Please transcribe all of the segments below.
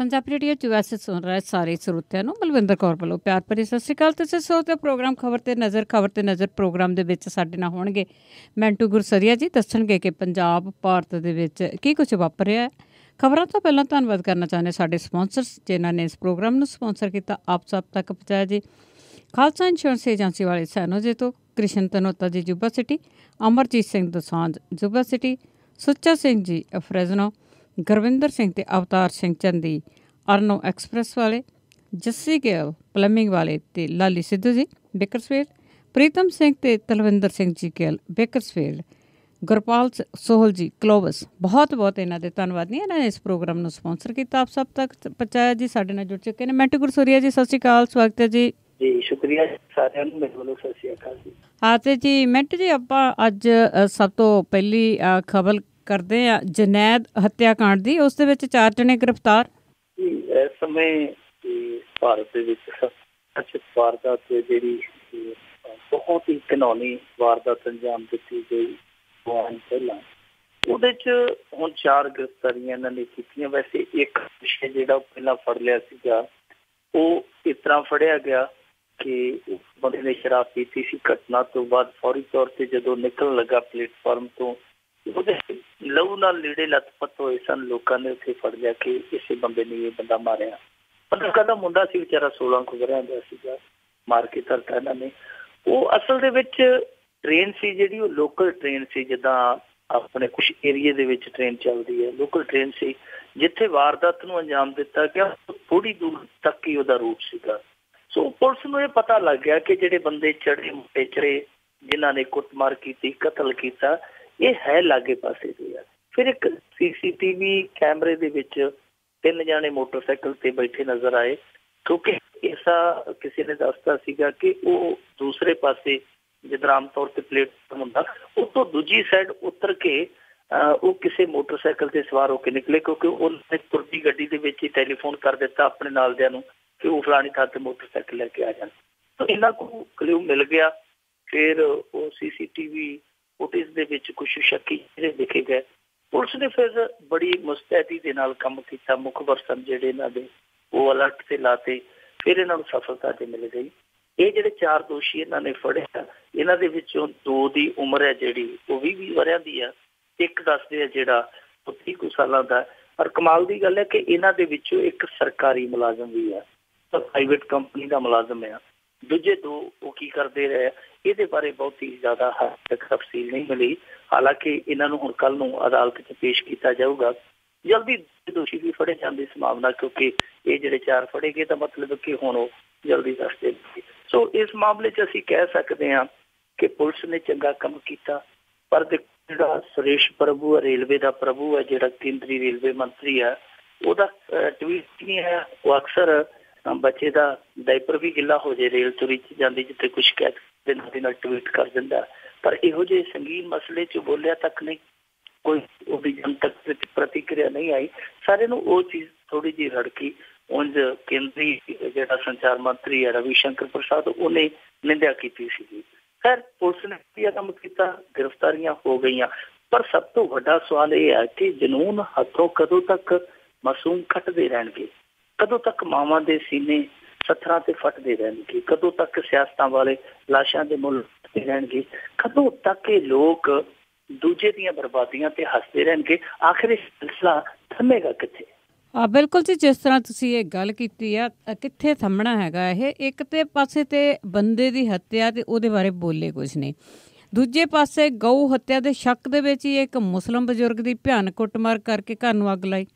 Punjabi radio 'ਚ ਵੈਸੇ ਸੁਣ ਰਹੇ ਸਾਰੇ ਸਰੋਤਿਆਂ ਨੂੰ ਬਲਵਿੰਦਰ ਕੌਰ ਵੱਲੋਂ ਪਿਆਰ ਭਰੀ ਸਤਿ ਸ਼੍ਰੀ ਅਕਾਲ। ਤੁਸੀਂ ਸਰੋਤਿਓ ਪ੍ਰੋਗਰਾਮ ਖਬਰ 'ਤੇ ਨਜ਼ਰ ਪ੍ਰੋਗਰਾਮ ਦੇ ਵਿੱਚ ਸਾਡੇ ਨਾਲ ਹੋਣਗੇ ਮੈਂਟੂ ਗੁਰਸਰੀਆ ਜੀ। ਦੱਸਣਗੇ ਕਿ ਪੰਜਾਬ ਭਾਰਤ ਦੇ ਵਿੱਚ ਕੀ ਕੁਝ ਵਾਪਰ ਰਿਹਾ ਹੈ। ਖਬਰਾਂ ਤੋਂ ਪਹਿਲਾਂ ਧੰਨਵਾਦ ਕਰਨਾ ਚਾਹੁੰਦੇ ਸਾਡੇ ਸਪਾਂਸਰਸ ਜਿਨ੍ਹਾਂ ਨੇ ਇਸ ਪ੍ਰੋਗਰਾਮ ਨੂੰ ਸਪਾਂਸਰ ਕੀਤਾ, ਆਪ ਸਭ ਤੱਕ ਪਹੁੰਚਾਇਆ ਜੀ। ਖਾਲਸਾ ਇੰਸ਼ੋਰੈਂਸ ਏਜੰਸੀ ਵਾਲੇ ਸੈਨੋਜੇ ਤੋਂ, ਕ੍ਰਿਸ਼ਨ ਤਨੋਤਾ ਜੀ ਜੁਬਾ ਸਿਟੀ, ਅਮਰਜੀਤ ਸਿੰਘ ਦੋਸਾਂਝ ਜੁਬਾ ਸਿਟੀ, ਸੁੱਚਾ ਸਿੰਘ ਜੀ ਫਰੈਜ਼ਨੋ, ਗੁਰਵਿੰਦਰ ਸਿੰਘ ਤੇ ਅਵਤਾਰ ਸਿੰਘ ਚੰਦੀ ਅਰਨੋ ਐਕਸਪ੍ਰੈਸ ਵਾਲੇ, ਜੱਸੀ ਗਿੱਲ ਪਲੰਬਿੰਗ ਵਾਲੇ ਤੇ ਲਾਲੀ ਸਿੱਧੂ ਜੀ ਬੇਕਰਸਫੀਲਡ, ਪ੍ਰੀਤਮ ਸਿੰਘ ਤੇ ਤਲਵਿੰਦਰ ਸਿੰਘ ਜੀ ਗਿੱਲ ਬੇਕਰਸਫੀਲਡ, ਗੁਰਪਾਲ ਸੋਹਲ ਜੀ ਕਲੋਵਸ। ਬਹੁਤ ਬਹੁਤ ਇਹਨਾਂ ਦੇ ਧੰਨਵਾਦ ਨਹੀਂ, ਇਹਨਾਂ ਨੇ ਇਸ ਪ੍ਰੋਗਰਾਮ ਨੂੰ ਸਪਾਂਸਰ ਕੀਤਾ, ਆਪ ਸਭ ਤੱਕ ਪਹੁੰਚਾਇਆ ਜੀ। ਸਾਡੇ ਨਾਲ ਜੁੜ ਚੁੱਕੇ ਨੇ ਮੈਂਟੂ ਗੁਰਸੂਰੀਆ ਜੀ, ਸਤਿ ਸ਼੍ਰੀ ਅਕਾਲ, ਸਵਾਗਤ ਹੈ ਜੀ। ਜੀ ਸ਼ੁਕਰੀਆ ਸਾਰਿਆਂ ਨੂੰ, ਮੇਰੇ ਵੱਲੋਂ ਸਤਿ ਸ਼੍ਰੀ ਅਕਾਲ ਜੀ। ਹਾਂ ਤੇ ਜੀ ਮੈਂਟੂ ਜੀ, ਆਪਾਂ ਅੱਜ ਸਭ ਤੋਂ ਪਹਿਲੀ ਖਬਰ ਕਰਦੇ ਆ ਜਨੈਦ ਹੱਤਿਆਕਾਂਡ ਦੀ। ਉਸ ਦੇ ਵਿੱਚ 4 ਜਣੇ ਗ੍ਰਿਫਤਾਰ। ਇਸ ਸਮੇਂ ਭਾਰਤ ਦੇ ਵਿੱਚ ਵਾਰਦਾਤ ਜਿਹੜੀ ਬਹੁਤ ਹੀ ਘਿਨੌਣੀ ਵਾਰਦਾਤ ਅੰਜਾਮ ਦਿੱਤੀ ਗਈ ਪਹਿਲਾਂ, ਉਹਦੇ 'ਚ ਹੁਣ 4 ਗ੍ਰਿਫਤਾਰੀਆਂ ਇਹਨਾਂ ਨੇ ਕੀਤੀਆਂ। ਵੈਸੇ ਇੱਕ ਵਿਸ਼ੇ ਜਿਹੜਾ ਪਹਿਲਾਂ ਫੜ ਲਿਆ ਸੀਗਾ, ਉਹ ਇਸ ਤਰ੍ਹਾਂ ਫੜਿਆ ਗਿਆ ਕਿ ਉਸ ਬੰਦੇ ਨੇ ਸ਼ਰਾਬ ਪੀਤੀ ਸੀ। ਘਟਨਾ ਤੋਂ ਬਾਅਦ ਫੌਰੀ ਤੌਰ 'ਤੇ ਜਦੋਂ ਨਿਕਲਣ ਲੱਗਾ ਪਲੇਟਫਾਰਮ ਤੋਂ, ਉਹਦੇ ਲਹੂ ਨਾਲ ਲੀੜੇ ਲੱਥਪੱਥ ਹੋਏ ਸਨ। ਲੋਕਾਂ ਨੇ ਉੱਥੇ ਫੜ ਲਿਆ ਕਿ ਇਸੇ ਬੰਦੇ ਨੇ ਇਹ ਬੰਦਾ ਮਾਰਿਆ। ਪਤਾ ਦਾ ਮੁੰਡਾ ਸੀ ਵਿਚਾਰਾ, 16 ਕੁ ਵਰ੍ਹਿਆਂ ਦਾ ਸੀਗਾ, ਮਾਰ ਕੇ ਧਰਤਾ ਇਹਨਾਂ ਨੇ। ਉਹ ਅਸਲ ਦੇ ਵਿੱਚ ਟ੍ਰੇਨ ਸੀ ਜਿਹੜੀ, ਉਹ ਲੋਕਲ ਟ੍ਰੇਨ ਸੀ, ਜਿੱਦਾਂ ਆਪਣੇ ਕੁਛ ਏਰੀਏ ਦੇ ਵਿੱਚ ਟ੍ਰੇਨ ਚੱਲਦੀ ਹੈ, ਲੋਕਲ ਟ੍ਰੇਨ ਸੀ। ਜਿੱਥੇ ਵਾਰਦਾਤ ਨੂੰ ਅੰਜਾਮ ਦਿੱਤਾ ਗਿਆ ਥੋੜ੍ਹੀ ਦੂਰ ਤੱਕ ਹੀ ਉਹਦਾ ਰੂਟ ਸੀਗਾ। ਸੋ ਪੁਲਿਸ ਨੂੰ ਇਹ ਪਤਾ ਲੱਗ ਗਿਆ ਕਿ ਜਿਹੜੇ ਬੰਦੇ ਚੜੇ ਜਿਨ੍ਹਾਂ ਨੇ ਕੁੱਟਮਾਰ ਕੀਤੀ, ਕਤਲ ਕੀਤਾ, ਇਹ ਹੈ ਲਾਗੇ ਪਾਸੇ ਦੇ ਆ। ਫਿਰ ਇੱਕ CCTV ਕੈਮਰੇ ਦੇ ਵਿੱਚ 3 ਜਾਣੇ ਮੋਟਰਸਾਈਕਲ ਤੇ ਬੈਠੇ ਨਜ਼ਰ ਆਏ, ਕਿਉਂਕਿ ਐਸਾ ਕਿਸੇ ਨੇ ਦੱਸਤਾ ਸੀਗਾ ਕਿ ਉਹ ਦੂਸਰੇ ਪਾਸੇ ਜਿੱਦਾਂ ਆਮ ਤੌਰ ਤੇ ਪਲੇਟਫਾਰਮ ਹੁੰਦਾ, ਉਹ ਤੋਂ ਦੂਜੀ ਸਾਈਡ ਉਤਰ ਕੇ ਉਹ ਕਿਸੇ ਮੋਟਰਸਾਈਕਲ ਤੇ ਸਵਾਰ ਹੋ ਕੇ ਨਿਕਲੇ, ਕਿਉਂਕਿ ਉਹਨੇ ਤੁਰਦੀ ਗੱਡੀ ਦੇ ਵਿੱਚ ਹੀ ਟੈਲੀਫੋਨ ਕਰ ਦਿੱਤਾ ਆਪਣੇ ਨਾਲਦਿਆਂ ਨੂੰ ਕਿ ਉਹ ਫਲਾਣੀ ਥਾਂ ਤੇ ਮੋਟਰਸਾਈਕਲ ਲੈ ਕੇ ਆ ਜਾਣ। ਤਾਂ ਇਹਨਾਂ ਕੋਲ ਕਲਿਊ ਮਿਲ ਗਿਆ। ਫਿਰ ਉਹ CCTV ਫੁਟੇਜ ਦੇ ਵਿੱਚ ਕੁਛ ਸ਼ੱਕੀ ਜਿਹੜੇ ਦਿਖੇ ਗਏ। ਪੁਲਿਸ ਨੇ ਫਿਰ ਬੜੀ ਮੁਸਤੈਦੀ ਦੇ ਨਾਲ ਕੰਮ ਕੀਤਾ। ਮੁਖਬਰ ਸਨ ਜਿਹੜੇ ਇਹਨਾਂ ਦੇ, ਉਹ ਅਲਰਟ ਤੇ ਲਾਤੇ। ਫਿਰ ਇਹਨਾਂ ਨੂੰ ਸਫਲਤਾ ਤੇ ਮਿਲ ਗਈ। ਇਹ ਜਿਹੜੇ 4 ਦੋਸ਼ੀ ਇਹਨਾਂ ਨੇ ਫੜਿਆ, ਇਹਨਾਂ ਦੇ ਵਿੱਚੋਂ 2 ਦੀ ਉਮਰ ਹੈ ਜਿਹੜੀ ਉਹ 20 ਵਰ੍ਹਿਆਂ ਦੀ ਆ। ਇੱਕ ਦੱਸਦੇ ਆ ਜਿਹੜਾ ਉਹ 30 ਕੁ ਸਾਲਾਂ ਦਾ। ਪਰ ਕਮਾਲ ਦੀ ਗੱਲ ਹੈ ਕਿ ਇਹਨਾਂ ਦੇ ਵਿੱਚੋਂ ਇੱਕ ਸਰਕਾਰੀ ਮੁਲਾਜ਼ਮ ਵੀ ਆ, ਪ੍ਰਾਈਵੇਟ ਕੰਪਨੀ ਦਾ ਮੁਲਾਜ਼ਮ ਆ। ਦੂਜੇ 2 ਉਹ ਕੀ ਕਰਦੇ ਰਹੇ, ਇਹਦੇ ਬਾਰੇ ਬਹੁਤ ਹੀ ਜ਼ਿਆਦਾ ਹੱਦ ਤੱਕ ਤਫਸੀਲ ਨਹੀਂ ਮਿਲੀ। ਹਾਲਾਂਕਿ ਇਹਨਾਂ ਨੂੰ ਹੁਣ ਕੱਲ੍ਹ ਨੂੰ ਅਦਾਲਤ 'ਚ ਪੇਸ਼ ਕੀਤਾ ਜਾਊਗਾ। ਜਲਦੀ ਦੋਸ਼ੀ ਵੀ ਫੜੇ ਜਾਣ ਦੀ ਸੰਭਾਵਨਾ, ਕਿਉਂਕਿ ਇਹ ਜਿਹੜੇ 4 ਫੜੇ ਗਏ ਤਾਂ ਮਤਲਬ ਕਿ ਹੁਣ ਉਹ ਜਲਦੀ ਦੱਸਦੇ। ਸੋ ਇਸ ਮਾਮਲੇ 'ਚ ਅਸੀਂ ਕਹਿ ਸਕਦੇ ਹਾਂ ਕਿ ਪੁਲਿਸ ਨੇ ਚੰਗਾ ਕੰਮ ਕੀਤਾ। ਪਰ ਜਿਹੜਾ ਸੁਰੇਸ਼ ਪ੍ਰਭੂ ਰੇਲਵੇ ਦਾ ਪ੍ਰਭੂ ਹੈ, ਜਿਹੜਾ ਕੇਂਦਰੀ ਰੇਲਵੇ ਮੰਤਰੀ ਆ, ਉਹਦਾ ਟਵੀਟ ਨਹੀਂ ਹੈ। ਉਹ ਅਕਸਰ ਬੱਚੇ ਦਾ ਡਾਈਪਰ ਵੀ ਗਿੱਲਾ ਹੋ ਜਾਏ ਰੇਲ ਚੋਰੀ 'ਚ ਜਾਂਦੀ, ਜਿੱਥੇ ਕੁਛ ਕਹਿ ਦੇ ਨਾਲ ਟਵੀਟ ਕਰ ਦਿੰਦਾ। ਪਰ ਇਹੋ ਜਿਹੇ ਸੰਗੀਨ ਮਸਲੇ 'ਚ ਬੋਲਿਆ ਤੱਕ ਨਹੀਂ, ਕੋਈ ਉਹਦੀ ਜਨਤਕ ਪ੍ਰਤੀਕਿਰਿਆ ਨਹੀਂ ਆਈ। ਸਾਰੇ ਨੂੰ ਉਹ ਚੀਜ਼ ਥੋੜ੍ਹੀ ਜਿਹੀ ਰੜਕੀ। ਉਂਝ ਕੇਂਦਰੀ ਜਿਹੜਾ ਸੰਚਾਰ ਮੰਤਰੀ ਹੈ ਰਵੀ ਸ਼ੰਕਰ ਪ੍ਰਸਾਦ, ਉਹਨੇ ਨਿੰਦਿਆ ਕੀਤੀ ਸੀਗੀ। ਖੈਰ ਪੁਲਿਸ ਨੇ ਇਹ ਕੰਮ ਕੀਤਾ, ਗ੍ਰਿਫਤਾਰੀਆਂ ਹੋ ਗਈਆਂ। ਪਰ ਸਭ ਤੋਂ ਵੱਡਾ ਸਵਾਲ ਇਹ ਹੈ ਕਿ ਜਨੂੰਨ ਹੱਥੋਂ ਕਦੋਂ ਤੱਕ ਮਾਸੂਮ ਕੱਟਦੇ ਰਹਿਣਗੇ, ਕਦੋਂ ਤੱਕ ਮਾਵਾਂ ਦੇ ਸੀਨੇ ਸੱਥਰਾਂ ਤੇ ਫਟਦੇ ਰਹਿਣਗੇ, ਕਦੋਂ ਤੱਕ ਸਿਆਸਤਾਂ ਵਾਲੇ ਲਾਸ਼ਾਂ ਦੇ ਮੁੱਲ ਰਹਿਣਗੇ, ਕਦੋਂ ਤੱਕ ਇਹ ਲੋਕ ਦੂਜੇ ਦੀਆਂ ਬਰਬਾਦੀਆਂ ਤੇ ਹੱਸਦੇ ਰਹਿਣਗੇ। ਆਖਿਰ ਇਹ ਸਿਲਸਿਲਾ ਥੰਮੇਗਾ ਕਿੱਥੇ? ਬਿਲਕੁਲ ਜੀ, ਜਿਸ ਤਰ੍ਹਾਂ ਤੁਸੀਂ ਇਹ ਗੱਲ ਕੀਤੀ ਆ, ਕਿੱਥੇ ਥੰਮਣਾ ਹੈਗਾ ਇਹ। ਇੱਕ ਤੇ ਪਾਸੇ ਤੇ ਬੰਦੇ ਦੀ ਹੱਤਿਆ ਤੇ ਉਹਦੇ ਬਾਰੇ ਬੋਲੇ ਕੁਛ ਨਹੀਂ, ਦੂਜੇ ਪਾਸੇ ਗਊ ਹੱਤਿਆ ਦੇ ਸ਼ੱਕ ਦੇ ਵਿੱਚ ਹੀ ਇੱਕ ਮੁਸਲਿਮ ਬਜ਼ੁਰਗ ਦੀ ਭਿਆਨਕ ਕੁੱਟਮਾਰ ਕਰਕੇ ਘਰ ਨੂੰ ਅੱਗ ਲਾਈ।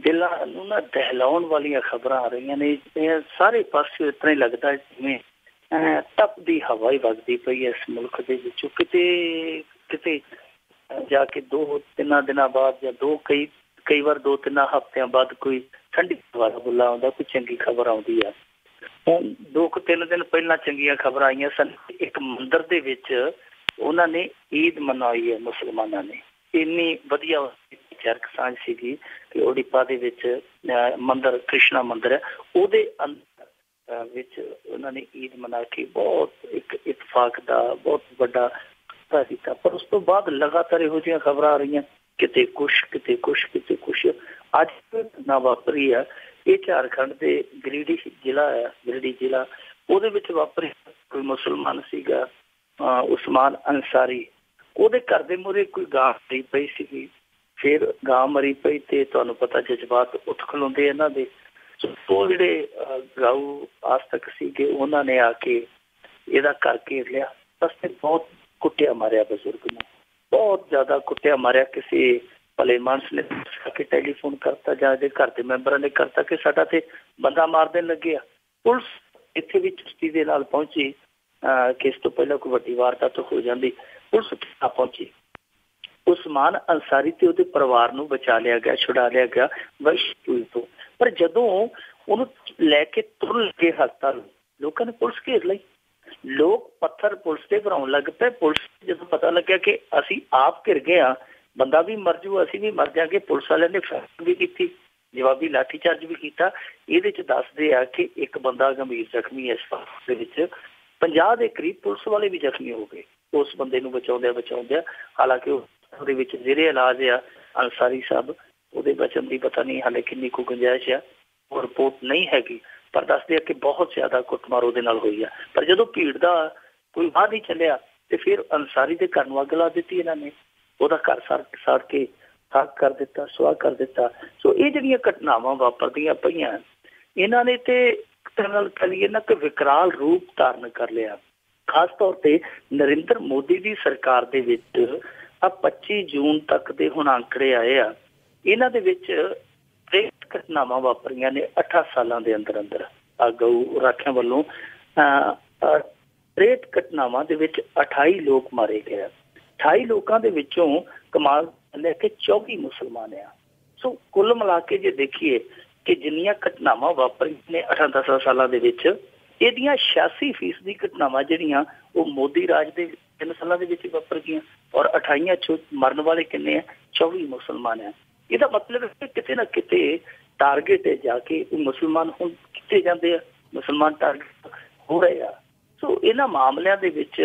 ਦਿਲਾਂ ਨੂੰ ਨਾ ਦਹਿਲਾਉਣ ਵਾਲੀਆਂ ਖਬਰਾਂ ਆ ਰਹੀਆਂ ਨੇ। ਇਹ ਸਾਰੇ ਪਾਸੇ ਇਸ ਤਰ੍ਹਾਂ ਹੀ ਲੱਗਦਾ ਜਿਵੇਂ ਤਪਦੀ ਹਵਾ ਹੀ ਵਗਦੀ ਪਈ ਹੈ ਇਸ ਮੁਲਕ ਦੇ ਵਿੱਚੋਂ। ਕਿਤੇ ਜਾ ਕੇ 2-3 ਦਿਨਾਂ ਬਾਅਦ ਜਾਂ ਕਈ ਵਾਰ 2-3 ਹਫ਼ਤਿਆਂ ਬਾਅਦ ਕੋਈ ਠੰਡੀ ਹਵਾ ਦਾ ਬੁੱਲਾ ਆਉਂਦਾ, ਕੋਈ ਚੰਗੀ ਖਬਰ ਆਉਂਦੀ ਆ। ਹੁਣ 2-3 ਦਿਨ ਪਹਿਲਾਂ ਚੰਗੀਆਂ ਖਬਰਾਂ ਆਈਆਂ ਸਨ। ਇੱਕ ਮੰਦਿਰ ਦੇ ਵਿੱਚ ਉਹਨਾਂ ਨੇ ਈਦ ਮਨਾਈ ਹੈ ਮੁਸਲਮਾਨਾਂ ਨੇ। ਇੰਨੀ ਵਧੀਆ ਚਾਰਕ ਸਾਂਝ ਸੀਗੀ ਕਿ ਉੜੀਪਾ ਦੇ ਵਿੱਚ ਮੰਦਿਰ, ਕ੍ਰਿਸ਼ਨਾ ਮੰਦਿਰ ਹੈ, ਉਹਦੇ ਅੰਦਰ ਵਿੱਚ ਉਹਨਾਂ ਨੇ ਈਦ ਮਨਾ ਕੇ ਬਹੁਤ ਇੱਕ ਇਤਫਾਕ ਦਾ ਬਹੁਤ ਵੱਡਾ ਕੀਤਾ। ਪਰ ਉਸ ਤੋਂ ਬਾਅਦ ਲਗਾਤਾਰ ਇਹੋ ਜਿਹੀਆਂ ਖਬਰਾਂ ਆ ਰਹੀਆਂ, ਕਿਤੇ ਕੁਛ ਅੱਜ ਘਟਨਾ ਵਾਪਰੀ ਆ, ਇਹ ਝਾਰਖੰਡ ਦੇ ਗਿਰੀਡੀ ਜ਼ਿਲ੍ਹਾ ਉਹਦੇ ਵਿੱਚ ਵਾਪਰੀ। ਕੋਈ ਮੁਸਲਮਾਨ ਸੀਗਾ ਉਸਮਾਨ ਅੰਸਾਰੀ, ਉਹਦੇ ਘਰ ਦੇ ਮੂਹਰੇ ਕੋਈ ਗਾਂ ਮਰੀ ਪਈ ਸੀਗੀ। ਫਿਰ ਗਾਂ ਮਰੀ ਪਈ ਤੇ ਤੁਹਾਨੂੰ ਪਤਾ ਜਜ਼ਬਾਤ ਉੱਠ ਖਲੋਂਦੇ ਇਹਨਾਂ ਦੇ। ਉਹ ਜਿਹੜੇ ਗਊ ਆਸਤਕ ਸੀਗੇ ਉਹਨਾਂ ਨੇ ਆ ਕੇ ਇਹਦਾ ਘਰ ਘੇਰ ਲਿਆ। ਰਸਤੇ ਬਹੁਤ ਕੁੱਟਿਆ ਮਾਰਿਆ, ਬਜ਼ੁਰਗ ਨੂੰ ਬਹੁਤ ਜ਼ਿਆਦਾ ਕੁੱਟਿਆ ਮਾਰਿਆ। ਕਿਸੇ ਭਲੇ ਮਾਨਸ ਨੇ ਟੈਲੀਫੋਨ ਕਰਤਾ ਜਾਂ ਇਹਦੇ ਘਰ ਦੇ ਮੈਂਬਰਾਂ ਨੇ ਕਰਤਾ ਕਿ ਸਾਡਾ ਤੇ ਬੰਦਾ ਮਾਰ ਦੇਣ ਲੱਗੇ ਆ। ਪੁਲਿਸ ਇੱਥੇ ਵੀ ਚੁਸਤੀ ਦੇ ਨਾਲ ਪਹੁੰਚੀ ਕਿ ਇਸ ਤੋਂ ਪਹਿਲਾਂ ਕੋਈ ਵੱਡੀ ਵਾਰਦਾਤ ਹੋ ਜਾਂਦੀ। ਪੁਲਿਸ ਪਹੁੰਚੀ, ਉਸਮਾਨ ਅੰਸਾਰੀ ਤੇ ਉਹਦੇ ਪਰਿਵਾਰ ਨੂੰ ਬਚਾ ਲਿਆ ਗਿਆ, ਛੁਡਾ ਲਿਆ ਗਿਆ ਵਸ਼ੀ ਤੋਂ। ਪਰ ਜਦੋਂ ਉਹਨੂੰ ਲੈ ਕੇ ਤੁਰਨ ਲੱਗੇ ਹਸਪਤਾਲ, ਲੋਕਾਂ ਨੇ ਪੁਲਿਸ ਘੇਰ ਲਈ। ਲੋਕ ਪੱਥਰ ਪੁਲਿਸ ਤੇ ਭਰਾਉਣ ਲੱਗ ਪਏ। ਪੁਲਿਸ ਜਦੋਂ ਪਤਾ ਲੱਗਿਆ ਕਿ ਅਸੀਂ ਆਪ ਘਿਰ ਗਏ ਹਾਂ, ਬੰਦਾ ਵੀ ਮਰ ਜੂ, ਅਸੀਂ ਵੀ ਮਰ ਜਾਗੇ, ਪੁਲਿਸ ਵਾਲਿਆਂ ਨੇ ਫਾਇਰਿੰਗ ਵੀ ਕੀਤੀ, ਜਵਾਬੀ ਲਾਠੀਚਾਰਜ ਵੀ ਕੀਤਾ। ਇਹਦੇ ਚ ਦੱਸਦੇ ਆ ਕਿ ਇੱਕ ਬੰਦਾ ਗੰਭੀਰ ਜ਼ਖਮੀ ਹੈ। ਇਸ ਦੇ ਵਿੱਚ 50 ਦੇ ਕਰੀਬ ਪੁਲਿਸ ਵਾਲੇ ਵੀ ਜ਼ਖਮੀ ਹੋ ਗਏ ਉਸ ਬੰਦੇ ਨੂੰ ਬਚਾਉਂਦਿਆਂ। ਹਾਲਾਂਕਿ ਉਹਦੇ ਵਿੱਚ ਜਿਹੜੇ ਇਲਾਜ ਆ ਅੰਸਾਰੀ ਸਾਹਿਬ, ਉਹਦੇ ਬਚਣ ਦੀ ਪਤਾ ਨਹੀਂ ਹਾਲੇ ਕਿੰਨੀ ਕੁ ਗੁੰਜਾਇਸ਼ ਆ, ਉਹ ਰਿਪੋਰਟ ਨਹੀਂ ਹੈਗੀ। ਪਰ ਦੱਸਦੇ ਆ ਕਿ ਬਹੁਤ ਜ਼ਿਆਦਾ ਕੁੱਟਮਾਰ ਉਹਦੇ ਨਾਲ ਹੋਈ ਆ। ਪਰ ਜਦੋਂ ਭੀੜ ਦਾ ਕੋਈ ਵਾਹ ਨਹੀਂ ਚੱਲਿਆ ਤੇ ਫਿਰ ਅੰਸਾਰੀ ਦੇ ਘਰ ਨੂੰ ਅੱਗ ਲਾ ਦਿੱਤੀ ਇਹਨਾਂ ਨੇ। ਉਹਦਾ ਘਰ ਸਾੜ ਕੇ ਖਾਕ ਕਰ ਦਿੱਤਾ, ਸੁਆਹ ਕਰ ਦਿੱਤਾ। ਸੋ ਇਹ ਜਿਹੜੀਆਂ ਘਟਨਾਵਾਂ ਵਾਪਰਦੀਆਂ ਪਈਆਂ, ਇਹਨਾਂ ਨੇ ਤੇ ਨਾਲ ਕਰੀਏ ਨਾ ਕਿ ਵਿਕਰਾਲ ਰੂਪ ਧਾਰਨ ਕਰ ਲਿਆ। ਖਾਸ ਤੌਰ ਤੇ ਨਰਿੰਦਰ ਮੋਦੀ ਦੀ ਸਰਕਾਰ ਦੇ ਵਿੱਚ 25 ਜੂਨ ਤੱਕ ਦੇ ਹੁਣ ਅੰਕੜੇ ਆਏ ਆ, ਇਹਨਾਂ ਦੇ ਵਿੱਚ 63 ਘਟਨਾਵਾਂ ਵਾਪਰੀਆਂ ਨੇ 8 ਸਾਲਾਂ ਦੇ ਅੰਦਰ। ਗਊ ਰਾਖਿਆਂ ਵੱਲੋਂ 63 ਘਟਨਾਵਾਂ ਦੇ ਵਿੱਚ 28 ਲੋਕ ਮਾਰੇ ਗਏ। 28 ਲੋਕਾਂ ਦੇ ਵਿੱਚੋਂ ਕਮਾਲ ਲੈ ਕੇ 24 ਮੁਸਲਮਾਨ ਆ। ਸੋ ਕੁੱਲ ਮਿਲਾ ਕੇ ਜੇ ਦੇਖੀਏ ਕਿ ਜਿੰਨੀਆਂ ਘਟਨਾਵਾਂ ਵਾਪਰੀਆਂ ਨੇ 8-10 ਸਾਲਾਂ ਦੇ ਵਿੱਚ, ਇਹਦੀਆਂ 86% ਘਟਨਾਵਾਂ ਜਿਹੜੀਆਂ ਉਹ ਮੋਦੀ ਰਾਜ ਦੇ 3 ਸਾਲਾਂ ਦੇ ਵਿੱਚ ਵਾਪਰ ਗਈਆਂ। ਔਰ 28 ਚੋਂ ਮਰਨ ਵਾਲੇ ਕਿੰਨੇ ਆ? 24 ਮੁਸਲਮਾਨ ਆ। ਇਹਦਾ ਮਤਲਬ ਹੈ ਕਿ ਕਿਤੇ ਨਾ ਕਿਤੇ ਟਾਰਗੇਟ ਜਾ ਕੇ ਉਹ ਮੁਸਲਮਾਨ ਹੁਣ ਕਿੱਥੇ ਜਾਂਦੇ ਆ, ਮੁਸਲਮਾਨ ਟਾਰਗੇਟ ਹੋ ਰਹੇ ਆ। ਸੋ ਇਹਨਾਂ ਮਾਮਲਿਆਂ ਦੇ ਵਿੱਚ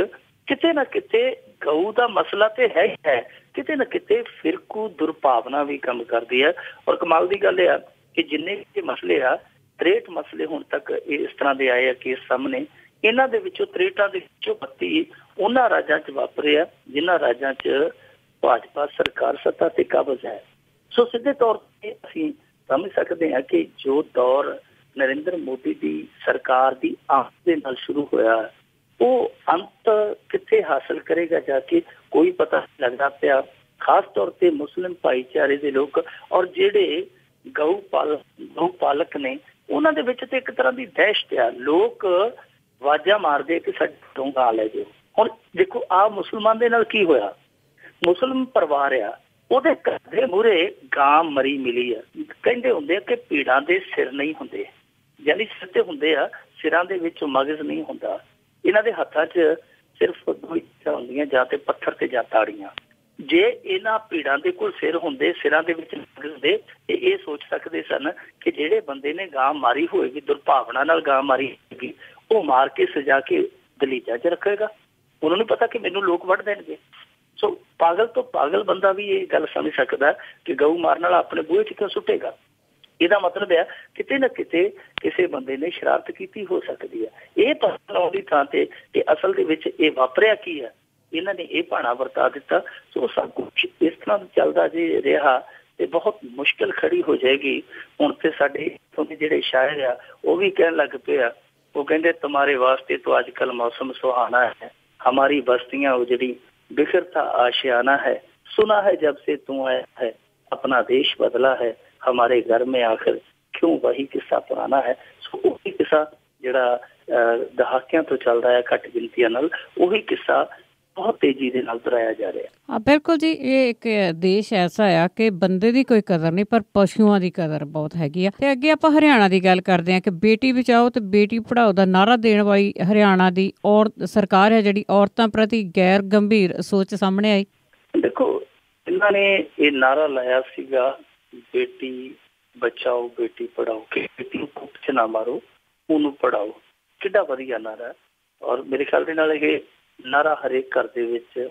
ਕਿਤੇ ਨਾ ਕਿਤੇ ਗਊ ਦਾ ਮਸਲਾ ਤੇ ਹੈ ਹੀ ਹੈ, ਕਿਤੇ ਨਾ ਕਿਤੇ ਫਿਰਕੂ ਦੁਰਭਾਵਨਾ ਵੀ ਕੰਮ ਕਰਦੀ ਹੈ। ਔਰ ਕਮਾਲ ਦੀ ਗੱਲ ਇਹ ਆ ਕਿ ਜਿੰਨੇ ਮਸਲੇ ਆ, 63 ਮਸਲੇ ਹੁਣ ਤੱਕ ਇਸ ਤਰ੍ਹਾਂ ਦੇ ਆਏ ਆ ਕੇਸ ਸਾਹਮਣੇ। ਇਹਨਾਂ ਦੇ ਵਿੱਚੋਂ 63 ਦੇ ਵਿੱਚੋਂ 32 ਉਹਨਾਂ ਰਾਜਾਂ 'ਚ ਵਾਪਰੇ ਆ ਜਿਨ੍ਹਾਂ ਰਾਜਾਂ 'ਚ ਭਾਜਪਾ ਸਰਕਾਰ ਸੱਤਾ ਤੇ ਕਾਬਜ਼ ਹੈ। ਸੋ ਸਿੱਧੇ ਤੌਰ ਤੇ ਅਸੀਂ ਸਮਝ ਸਕਦੇ ਹਾਂ ਕਿ ਜੋ ਦੌਰ ਨਰਿੰਦਰ ਮੋਦੀ ਦੀ ਸਰਕਾਰ ਦੀ ਆਮਦ ਦੇ ਨਾਲ ਸ਼ੁਰੂ ਹੋਇਆ, ਉਹ ਅੰਤ ਕਿੱਥੇ ਹਾਸਲ ਕਰੇਗਾ ਜਾ ਕੇ ਕੋਈ ਪਤਾ ਨਹੀਂ ਲੱਗਦਾ ਪਿਆ। ਖਾਸ ਤੌਰ ਤੇ ਮੁਸਲਿਮ ਭਾਈਚਾਰੇ ਦੇ ਲੋਕ ਔਰ ਜਿਹੜੇ ਗਊ ਪਾਲਕ ਨੇ, ਉਹਨਾਂ ਦੇ ਵਿੱਚ ਤੇ ਇੱਕ ਤਰ੍ਹਾਂ ਦੀ ਦਹਿਸ਼ਤ ਆ। ਲੋਕ ਆਵਾਜ਼ਾਂ ਮਾਰਦੇ ਕਿ ਸਾਡੇ ਤੋਂ ਗਾਂ ਲੈ ਜਾਓ। ਹੁਣ ਦੇਖੋ ਆਹ ਮੁਸਲਮਾਨ ਦੇ ਨਾਲ ਕੀ ਹੋਇਆ। ਮੁਸਲਿਮ ਪਰਿਵਾਰ ਆ, ਉਹਦੇ ਘਰ ਦੇ ਮੂਹਰੇ ਗਾਂ ਮਰੀ ਮਿਲੀ ਆ। ਕਹਿੰਦੇ ਹੁੰਦੇ ਆ ਕਿ ਭੀੜਾਂ ਦੇ ਸਿਰ ਨਹੀਂ ਹੁੰਦੇ, ਯਾਨੀ ਸਿਰ ਤੇ ਹੁੰਦੇ ਆ, ਸਿਰਾਂ ਦੇ ਵਿੱਚ ਮਗਜ਼ ਨਹੀਂ ਹੁੰਦਾ। ਇਹਨਾਂ ਦੇ ਹੱਥਾਂ 'ਚ ਸਿਰਫ ਦੋ ਚੀਜ਼ਾਂ ਹੁੰਦੀਆਂ, ਜਾਂ ਤੇ ਪੱਥਰ ਤੇ ਜਾਂ ਤਾੜੀਆਂ। ਜੇ ਇਹਨਾਂ ਭੀੜਾਂ ਦੇ ਕੋਲ ਸਿਰ ਹੁੰਦੇ, ਸਿਰਾਂ ਦੇ ਵਿੱਚ ਮਗਜ਼ ਹੁੰਦੇ, ਤੇ ਇਹ ਸੋਚ ਸਕਦੇ ਸਨ ਕਿ ਜਿਹੜੇ ਬੰਦੇ ਨੇ ਗਾਂ ਮਾਰੀ ਹੋਏਗੀ, ਦੁਰਭਾਵਨਾ ਨਾਲ ਗਾਂ ਮਾਰੀ ਹੋਏਗੀ, ਉਹ ਮਾਰ ਕੇ ਸਜਾ ਕੇ ਦਲੀਚਾ 'ਚ ਰੱਖੇਗਾ। ਉਹਨਾਂ ਨੂੰ ਪਤਾ ਕਿ ਮੈਨੂੰ ਲੋਕ ਵੱਢ ਦੇਣਗੇ। ਸੋ ਪਾਗਲ ਤੋਂ ਪਾਗਲ ਬੰਦਾ ਵੀ ਇਹ ਗੱਲ ਸਮਝ ਸਕਦਾ ਕਿ ਗਊ ਮਾਰਨ ਵਾਲਾ ਆਪਣੇ ਬੂਹੇ 'ਚ ਕਿਉਂ ਸੁੱਟੇਗਾ। ਇਹਦਾ ਮਤਲਬ ਹੈ ਕਿਤੇ ਨਾ ਕਿਤੇ ਕਿਸੇ ਬੰਦੇ ਨੇ ਸ਼ਰਾਰਤ ਕੀਤੀ ਹੋ ਸਕਦੀ ਹੈ। ਇਹ ਪਤਾ ਲਾਉਣ ਦੀ ਥਾਂ ਤੇ ਕਿ ਅਸਲ ਦੇ ਵਿੱਚ ਇਹ ਵਾਪਰਿਆ ਕੀ ਹੈ, ਇਹਨਾਂ ਨੇ ਇਹ ਭਾਣਾ ਵਰਤਾ ਦਿੱਤਾ। ਸੋ ਸਭ ਕੁਛ ਇਸ ਤਰ੍ਹਾਂ ਚੱਲਦਾ ਜੇ ਰਿਹਾ ਤੇ ਬਹੁਤ ਮੁਸ਼ਕਿਲ ਖੜੀ ਹੋ ਜਾਏਗੀ। ਹੁਣ ਤੇ ਸਾਡੇ ਇੱਥੋਂ ਦੇ ਜਿਹੜੇ ਸ਼ਾਇਰ ਆ ਉਹ ਵੀ ਕਹਿਣ ਲੱਗ ਪਏ ਆ, ਉਹ ਕਹਿੰਦੇ ਤੁਮਾਰੇ ਵਾਸਤੇ तो आजकल मौसम सुहाना है, हमारी बस्तियां उजड़ी बिखरता आशियाना है, सुना है जब से तू आया है, अपना देश बदला है, हमारे घर में आखिर क्यों वही किस्सा पुराना है। सो ਉਹੀ ਕਿੱਸਾ ਜਿਹੜਾ ਦਹਾਕਿਆਂ ਤੋਂ ਚੱਲਦਾ ਹੈ ਘੱਟ ਗਿਣਤੀਆਂ ਨਾਲ, ਉਹੀ ਕਿੱਸਾ ਬਹੁਤ ਤੇਜ਼ੀ ਦੇ ਨਾਲ ਦੁਹਰਾਇਆ ਜਾ ਰਿਹਾ। ਹਾਂ ਬਿਲਕੁਲ ਜੀ, ਇਹ ਇੱਕ ਦੇਸ਼ ਐਸਾ ਆ ਕਿ ਬੰਦੇ ਦੀ ਕੋਈ ਕਦਰ ਨਹੀਂ ਪਰ ਪਸ਼ੂਆਂ ਦੀ ਕਦਰ ਬਹੁਤ ਹੈਗੀ ਆ। ਤੇ ਅੱਗੇ ਆਪਾਂ ਹਰਿਆਣਾ ਦੀ ਗੱਲ ਕਰਦੇ ਹਾਂ ਕਿ ਬੇਟੀ ਬਚਾਓ ਤੇ ਬੇਟੀ ਪੜ੍ਹਾਓ ਦਾ ਨਾਅਰਾ ਦੇਣ ਵਾਲੀ ਹਰਿਆਣਾ ਦੀ ਸਰਕਾਰ ਹੈ ਜਿਹੜੀ ਔਰਤਾਂ ਪ੍ਰਤੀ ਗੈਰ ਗੰਭੀਰ ਸੋਚ ਸਾਹਮਣੇ ਆਈ। ਦੇਖੋ ਇਹਨਾਂ ਨੇ ਇਹ ਨਾਅਰਾ ਲਾਇਆ ਸੀਗਾ, ਬੇਟੀ ਬਚਾਓ ਬੇਟੀ ਪੜ੍ਹਾਓ, ਕਿ ਬੇਟੀ ਨੂੰ ਕੁੱਟ 'ਚ ਨਾ ਮਾਰੋ, ਉਹਨੂੰ ਪੜ੍ਹਾਓ। ਕਿੱਡਾ ਵਧੀਆ ਨਾਅਰਾ। ਔਰ ਮੇਰੇ ਖਿਆਲ ਦੇ ਨਾਲ ਇਹ ਨਾਅਰਾ ਹਰੇਕ ਘਰ ਦੇ ਵਿੱਚ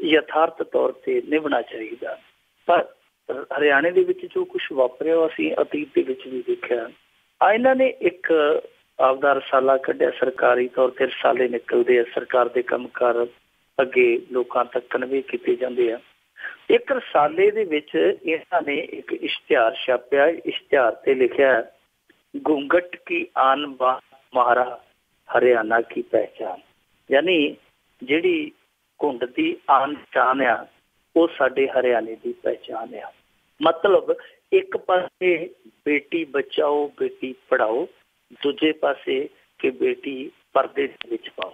ਯਥਾਰਥ ਤੌਰ ਤੇ ਨਿਭਣਾ ਚਾਹੀਦਾ। ਪਰ ਹਰਿਆਣੇ ਦੇ ਵਿੱਚ ਜੋ ਕੁਛ ਵਾਪਰਿਆ ਉਹ ਅਸੀਂ ਅਤੀਤ ਦੇ ਵਿੱਚ ਵੀ ਦੇਖਿਆ। ਇਹਨਾਂ ਨੇ ਇੱਕ ਆਪਦਾ ਰਸਾਲਾ ਕੱਢਿਆ, ਸਰਕਾਰੀ ਤੌਰ ਤੇ ਰਸਾਲੇ ਨਿਕਲਦੇ ਆ, ਸਰਕਾਰ ਦੇ ਕੰਮਕਾਰ ਅੱਗੇ ਲੋਕਾਂ ਤੱਕ ਕਨਵੇ ਕੀਤੇ ਜਾਂਦੇ ਆ। ਇੱਕ ਰਸਾਲੇ ਦੇ ਵਿੱਚ ਇਹਨਾਂ ਨੇ ਇੱਕ ਇਸ਼ਤਿਹਾਰ ਛਾਪਿਆ, ਇਸ਼ਤਿਹਾਰ ਤੇ ਲਿਖਿਆ ਘੂੰਘਟ ਕੀ ਆਨ ਬਾਨ ਮਾਰਾ ਹਰਿਆਣਾ ਕੀ ਪਹਿਚਾਨ, ਯਾਨੀ ਜਿਹੜੀ ਘੁੰਡ ਦੀ ਆਨ ਸ਼ਾਨ ਆ ਉਹ ਸਾਡੇ ਹਰਿਆਣੇ ਦੀ ਪਹਿਚਾਨ ਆ। ਮਤਲਬ ਇੱਕ ਪਾਸੇ ਬੇਟੀ ਬਚਾਓ ਬੇਟੀ ਪੜ੍ਹਾਓ, ਦੂਜੇ ਪਾਸੇ ਕਿ ਬੇਟੀ ਪਰਦੇ ਦੇ ਵਿੱਚ ਪਾਓ,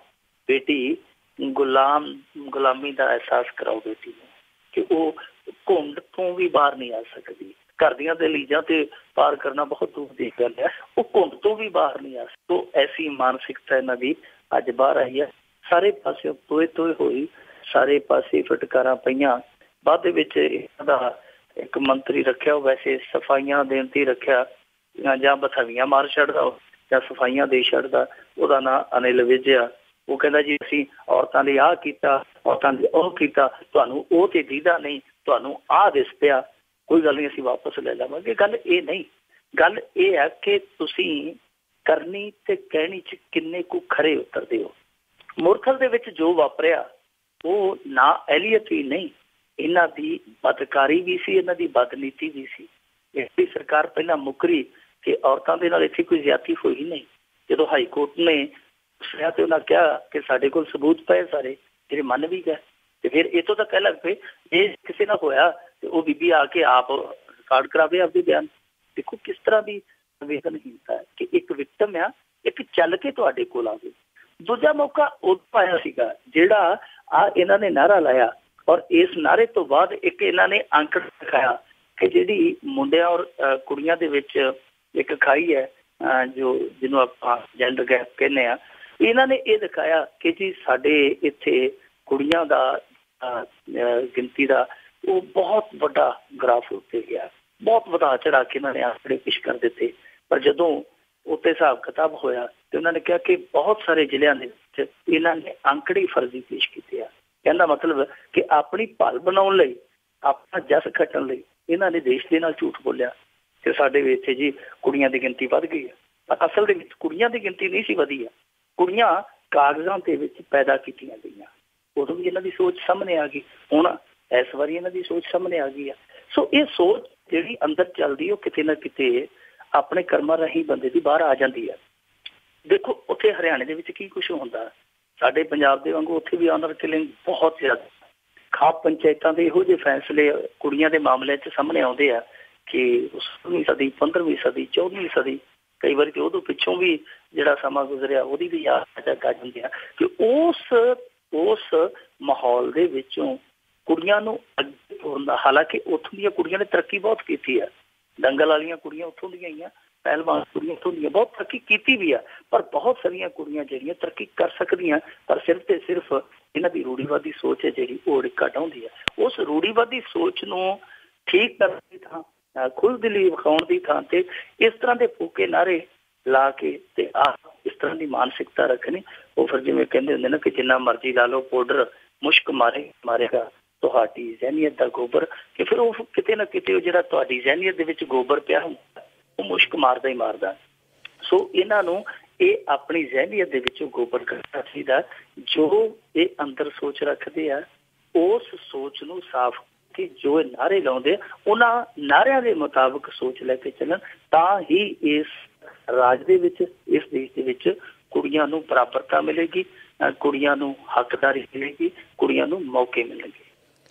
ਬੇਟੀ ਗੁਲਾਮੀ ਦਾ ਅਹਿਸਾਸ ਕਰਾਓ ਬੇਟੀ ਨੂੰ ਕਿ ਉਹ ਘੁੰਡ ਤੋਂ ਵੀ ਬਾਹਰ ਨਹੀਂ ਆ ਸਕਦੀ। ਘਰ ਦੀਆਂ ਦਹਲੀਜ਼ਾਂ ਤੇ ਪਾਰ ਕਰਨਾ ਬਹੁਤ ਦੂਰ ਦੀ ਗੱਲ ਹੈ, ਉਹ ਘੁੰਡ ਤੋਂ ਵੀ ਬਾਹਰ ਨਹੀਂ ਆ ਸਕਦੀ। ਐਸੀ ਮਾਨਸਿਕਤਾ ਇਹਨਾਂ ਦੀ ਅੱਜ ਬਾਹਰ ਆਈ ਹੈ। ਸਾਰੇ ਪਾਸੇ ਤੋਏ ਤੋਏ ਹੋਈ, ਸਾਰੇ ਪਾਸੇ ਫਟਕਾਰਾਂ ਪਈਆਂ। ਬਾਅਦ ਦੇ ਵਿੱਚ ਇਹਨਾਂ ਦਾ ਇੱਕ ਮੰਤਰੀ ਰੱਖਿਆ, ਉਹ ਵੈਸੇ ਸਫਾਈਆਂ ਦੇਣ ਤੇ ਰੱਖਿਆ, ਜਾਂ ਬਥਾਵੀਆਂ ਮਾਰ ਛੱਡਦਾ ਜਾਂ ਸਫਾਈਆਂ ਦੇ ਛੱਡਦਾ। ਉਹਦਾ ਨਾਂ ਅਨਿਲ ਵਿਜ ਆ। ਉਹ ਕਹਿੰਦਾ ਜੀ ਅਸੀਂ ਔਰਤਾਂ ਲਈ ਆਹ ਕੀਤਾ, ਔਰਤਾਂ ਲਈ ਉਹ ਕੀਤਾ, ਤੁਹਾਨੂੰ ਉਹ ਤੇ ਦੀਦਾ ਨਹੀਂ, ਤੁਹਾਨੂੰ ਆਹ ਦਿਸ ਪਿਆ, ਕੋਈ ਗੱਲ ਨਹੀਂ ਅਸੀਂ ਵਾਪਸ ਲੈ ਲਵਾਂਗੇ। ਗੱਲ ਇਹ ਨਹੀਂ, ਗੱਲ ਇਹ ਹੈ ਕਿ ਤੁਸੀਂ ਕਰਨੀ ਤੇ ਕਹਿਣੀ 'ਚ ਕਿੰਨੇ ਕੁ ਖਰੇ ਉਤਰਦੇ ਹੋ। ਮੁਰਥਲ ਦੇ ਵਿੱਚ ਜੋ ਵਾਪਰਿਆ ਉਹ ਨਾ ਅਹਿਲੀਅਤ ਹੀ ਨਹੀਂ, ਇਹਨਾਂ ਦੀ ਬਦਕਾਰੀ ਵੀ ਸੀ, ਇਹਨਾਂ ਦੀ ਬਦਨੀਤੀ ਵੀ ਸੀ। ਇਸ ਦੀ ਸਰਕਾਰ ਪਹਿਲਾਂ ਮੁਕਰੀ ਕਿ ਔਰਤਾਂ ਦੇ ਨਾਲ ਇੱਥੇ ਕੋਈ ਜ਼ਿਆਦਤੀ ਹੋਈ ਨਹੀਂ। ਜਦੋਂ ਹਾਈ ਕੋਰਟ ਨੇ ਪੁੱਛਿਆ ਤੇ ਉਹਨਾਂ ਕਿਹਾ ਕਿ ਸਾਡੇ ਕੋਲ ਸਬੂਤ ਪਏ ਸਾਰੇ, ਜਿਹੜੇ ਮੰਨ ਵੀ ਗਏ, ਤੇ ਫਿਰ ਇੱਥੋਂ ਤੱਕ ਕਹਿ ਲੱਗ ਪਏ ਜੇ ਕਿਸੇ ਨਾਲ ਹੋਇਆ ਤੇ ਉਹ ਬੀਬੀ ਆ ਕੇ ਆਪ ਰਿਕਾਰਡ ਕਰਾਵੇ ਆਪਦੇ ਬਿਆਨ। ਦੇਖੋ ਕਿਸ ਤਰ੍ਹਾਂ ਦੀ ਸੰਵੇਦਨਹੀਨਤਾ ਹੈ ਕਿ ਇੱਕ ਵਿਕਟਮ ਆ, ਇੱਕ ਚੱਲ ਕੇ ਤੁਹਾਡੇ ਕੋਲ ਆਵੇ। ਦੂਜਾ ਮੌਕਾ ਉਦੋਂ ਆਇਆ ਸੀਗਾ ਜਿਹੜਾ ਇਹਨਾਂ ਨੇ ਨਾਅਰਾ ਲਾਇਆ, ਔਰ ਇਸ ਨਾਅਰੇ ਤੋਂ ਬਾਅਦ ਇੱਕ ਇਹਨਾਂ ਨੇ ਅੰਕੜਾ ਦਿਖਾਇਆ ਕਿ ਜਿਹੜੀ ਮੁੰਡਿਆਂ ਔਰ ਕੁੜੀਆਂ ਦੇ ਵਿੱਚ ਇੱਕ ਖਾਈ ਹੈ, ਜੋ ਜਿਹਨੂੰ ਆਪਾਂ ਜੈਂਡਰ ਗੈਪ ਕਹਿੰਦੇ ਆ, ਇਹਨਾਂ ਨੇ ਇਹ ਦਿਖਾਇਆ ਕਿ ਜੀ ਸਾਡੇ ਇੱਥੇ ਕੁੜੀਆਂ ਦਾ ਗਿਣਤੀ ਦਾ ਉਹ ਬਹੁਤ ਵੱਡਾ ਗ੍ਰਾਫ ਉੱਤੇ ਗਿਆ, ਬਹੁਤ ਵਧਾ ਚੜਾ ਕੇ ਇਹਨਾਂ ਨੇ ਆંકੜੇ ਪੇਸ਼ ਕਰ ਦਿੱਤੇ। ਪਰ ਜਦੋਂ ਉੱਤੇ ਹਿਸਾਬ ਕਿਤਾਬ ਹੋਇਆ ਤੇ ਉਹਨਾਂ ਨੇ ਕਿਹਾ ਕਿ ਬਹੁਤ ਸਾਰੇ ਜ਼ਿਲ੍ਹਿਆਂ ਦੇ ਵਿੱਚ ਇਹਨਾਂ ਨੇ ਆંકੜੇ ਫਰਜ਼ੀ ਪੇਸ਼ ਕੀਤੇ ਆ। ਕਹਿੰਦਾ ਮਤਲਬ ਕਿ ਆਪਣੀ ਭਲ ਬਣਾਉਣ ਲਈ, ਆਪਣਾ ਜਸ ਖੱਟਣ ਲਈ ਇਹਨਾਂ ਨੇ ਦੇਸ਼ ਦੇ ਨਾਲ ਝੂਠ ਬੋਲਿਆ ਕਿ ਸਾਡੇ ਇੱਥੇ ਜੀ ਕੁੜੀਆਂ ਦੀ ਗਿਣਤੀ ਵੱਧ ਗਈ ਹੈ। ਪਰ ਅਸਲ ਦੇ ਵਿੱਚ ਕੁੜੀਆਂ ਦੀ ਗਿਣਤੀ ਨਹੀਂ ਸੀ ਵਧੀ ਆ, ਕੁੜੀਆਂ ਕਾਗਜ਼ਾਂ ਦੇ ਵਿੱਚ ਪੈਦਾ ਕੀਤੀਆਂ ਗਈਆਂ। ਉਦੋਂ ਵੀ ਇਹਨਾਂ ਦੀ ਸੋਚ ਸਾਹਮਣੇ ਆ ਗਈ, ਹੁਣ ਇਸ ਵਾਰੀ ਇਹਨਾਂ ਦੀ ਸੋਚ ਸਾਹਮਣੇ ਆ ਗਈ ਆ। ਸੋ ਇਹ ਸੋਚ ਜਿਹੜੀ ਅੰਦਰ ਚੱਲਦੀ ਉਹ ਕਿਤੇ ਨਾ ਕਿਤੇ ਆਪਣੇ ਕਰਮਾਂ ਰਾਹੀਂ ਬੰਦੇ ਦੀ ਬਾਹਰ ਆ ਜਾਂਦੀ ਹੈ। ਦੇਖੋ ਉੱਥੇ ਹਰਿਆਣੇ ਦੇ ਵਿੱਚ ਕੀ ਕੁਛ ਹੁੰਦਾ, ਸਾਡੇ ਪੰਜਾਬ ਦੇ ਵਾਂਗੂ ਉੱਥੇ ਵੀ ਆਨਰ ਕਿਲਿੰਗ ਬਹੁਤ ਜ਼ਿਆਦਾ। ਖਾਪ ਪੰਚਾਇਤਾਂ ਦੇ ਇਹੋ ਜਿਹੇ ਫੈਸਲੇ ਕੁੜੀਆਂ ਦੇ ਮਾਮਲੇ 'ਚ ਸਾਹਮਣੇ ਆਉਂਦੇ ਆ ਕਿ 16ਵੀਂ ਸਦੀ, 15ਵੀਂ ਸਦੀ, 14ਵੀਂ ਸਦੀ, ਕਈ ਵਾਰੀ ਤੇ ਉਦੋਂ ਪਿੱਛੋਂ ਵੀ ਜਿਹੜਾ ਸਮਾਂ ਗੁਜ਼ਰਿਆ ਉਹਦੀ ਵੀ ਯਾਦ ਆ ਜਾਂਦੀ ਆ ਕਿ ਉਸ ਮਾਹੌਲ ਦੇ ਵਿੱਚੋਂ ਕੁੜੀਆਂ ਨੂੰ ਅੱਗੇ ਤੋਰਨ ਦਾ। ਹਾਲਾਂਕਿ ਉੱਥੋਂ ਦੀਆਂ ਕੁੜੀਆਂ ਨੇ ਤਰੱਕੀ ਬਹੁਤ ਕੀਤੀ ਆ, ਦੰਗਲ ਵਾਲੀਆਂ ਕੁੜੀਆਂ ਉੱਥੋਂ ਦੀਆਂ ਹੀ ਆ, ਪਹਿਲਵਾਨ ਕੁੜੀਆਂ ਉੱਥੋਂ ਦੀਆਂ ਬਹੁਤ ਤਰੱਕੀ ਕੀਤੀ ਵੀ ਆ। ਪਰ ਬਹੁਤ ਸਾਰੀਆਂ ਕੁੜੀਆਂ ਜਿਹੜੀਆਂ ਤਰੱਕੀ ਕਰ ਸਕਦੀਆਂ, ਪਰ ਸਿਰਫ ਤੇ ਸਿਰਫ ਇਹਨਾਂ ਦੀ ਰੂੜੀਵਾਦੀ ਸੋਚ ਹੈ ਜਿਹੜੀ ਉਹ ਘੱਟ ਆਉਂਦੀ ਹੈ। ਉਸ ਰੂੜੀਵਾਦੀ ਸੋਚ ਨੂੰ ਠੀਕ ਕਰਨ ਦੀ ਥਾਂ, ਖੁੱਲ੍ਹਦਿਲੀ ਵਿਖਾਉਣ ਦੀ ਥਾਂ ਤੇ ਇਸ ਤਰ੍ਹਾਂ ਦੇ ਫੂਕੇ ਨਾਅਰੇ ਲਾ ਕੇ ਤੇ ਇਸ ਤਰ੍ਹਾਂ ਦੀ ਮਾਨਸਿਕਤਾ ਰੱਖਣੀ, ਉਹ ਫਿਰ ਜਿਵੇਂ ਕਹਿੰਦੇ ਹੁੰਦੇ ਨਾ ਕਿ ਜਿੰਨਾ ਮਰਜ਼ੀ ਲਾ ਲਓ ਪਾਊਡਰ, ਮੁਸ਼ਕ ਮਾਰੇਗਾ ਤੁਹਾਡੀ ਜ਼ਹਿਨੀਅਤ ਦਾ ਗੋਬਰ। ਕਿ ਫਿਰ ਉਹ ਕਿਤੇ ਨਾ ਕਿਤੇ ਉਹ ਜਿਹੜਾ ਤੁਹਾਡੀ ਜ਼ਹਿਨੀਅਤ ਦੇ ਵਿੱਚ ਗੋਬਰ ਪਿਆ ਹੁੰਦਾ ਉਹ ਮੁਸ਼ਕ ਮਾਰਦਾ ਹੀ ਮਾਰਦਾ। ਸੋ ਇਹਨਾਂ ਨੂੰ ਇਹ ਆਪਣੀ ਜ਼ਹਿਨੀਅਤ ਦੇ ਵਿੱਚੋਂ ਗੋਬਰ ਕੱਢਣਾ ਚਾਹੀਦਾ। ਜੋ ਇਹ ਅੰਦਰ ਸੋਚ ਰੱਖਦੇ ਆ ਉਸ ਸੋਚ ਨੂੰ ਸਾਫ਼ ਕਿ ਜੋ ਇਹ ਨਾਅਰੇ ਲਾਉਂਦੇ ਉਹਨਾਂ ਨਾਅਰਿਆਂ ਦੇ ਮੁਤਾਬਕ ਸੋਚ ਲੈ ਕੇ ਚੱਲਣ, ਤਾਂ ਹੀ ਇਸ ਰਾਜ ਦੇ ਵਿੱਚ, ਇਸ ਦੇਸ਼ ਦੇ ਵਿੱਚ ਕੁੜੀਆਂ ਨੂੰ ਬਰਾਬਰਤਾ ਮਿਲੇਗੀ, ਕੁੜੀਆਂ ਨੂੰ ਹੱਕਦਾਰੀ ਮਿਲੇਗੀ, ਕੁੜੀਆਂ ਨੂੰ ਮੌਕੇ ਮਿਲਣਗੇ।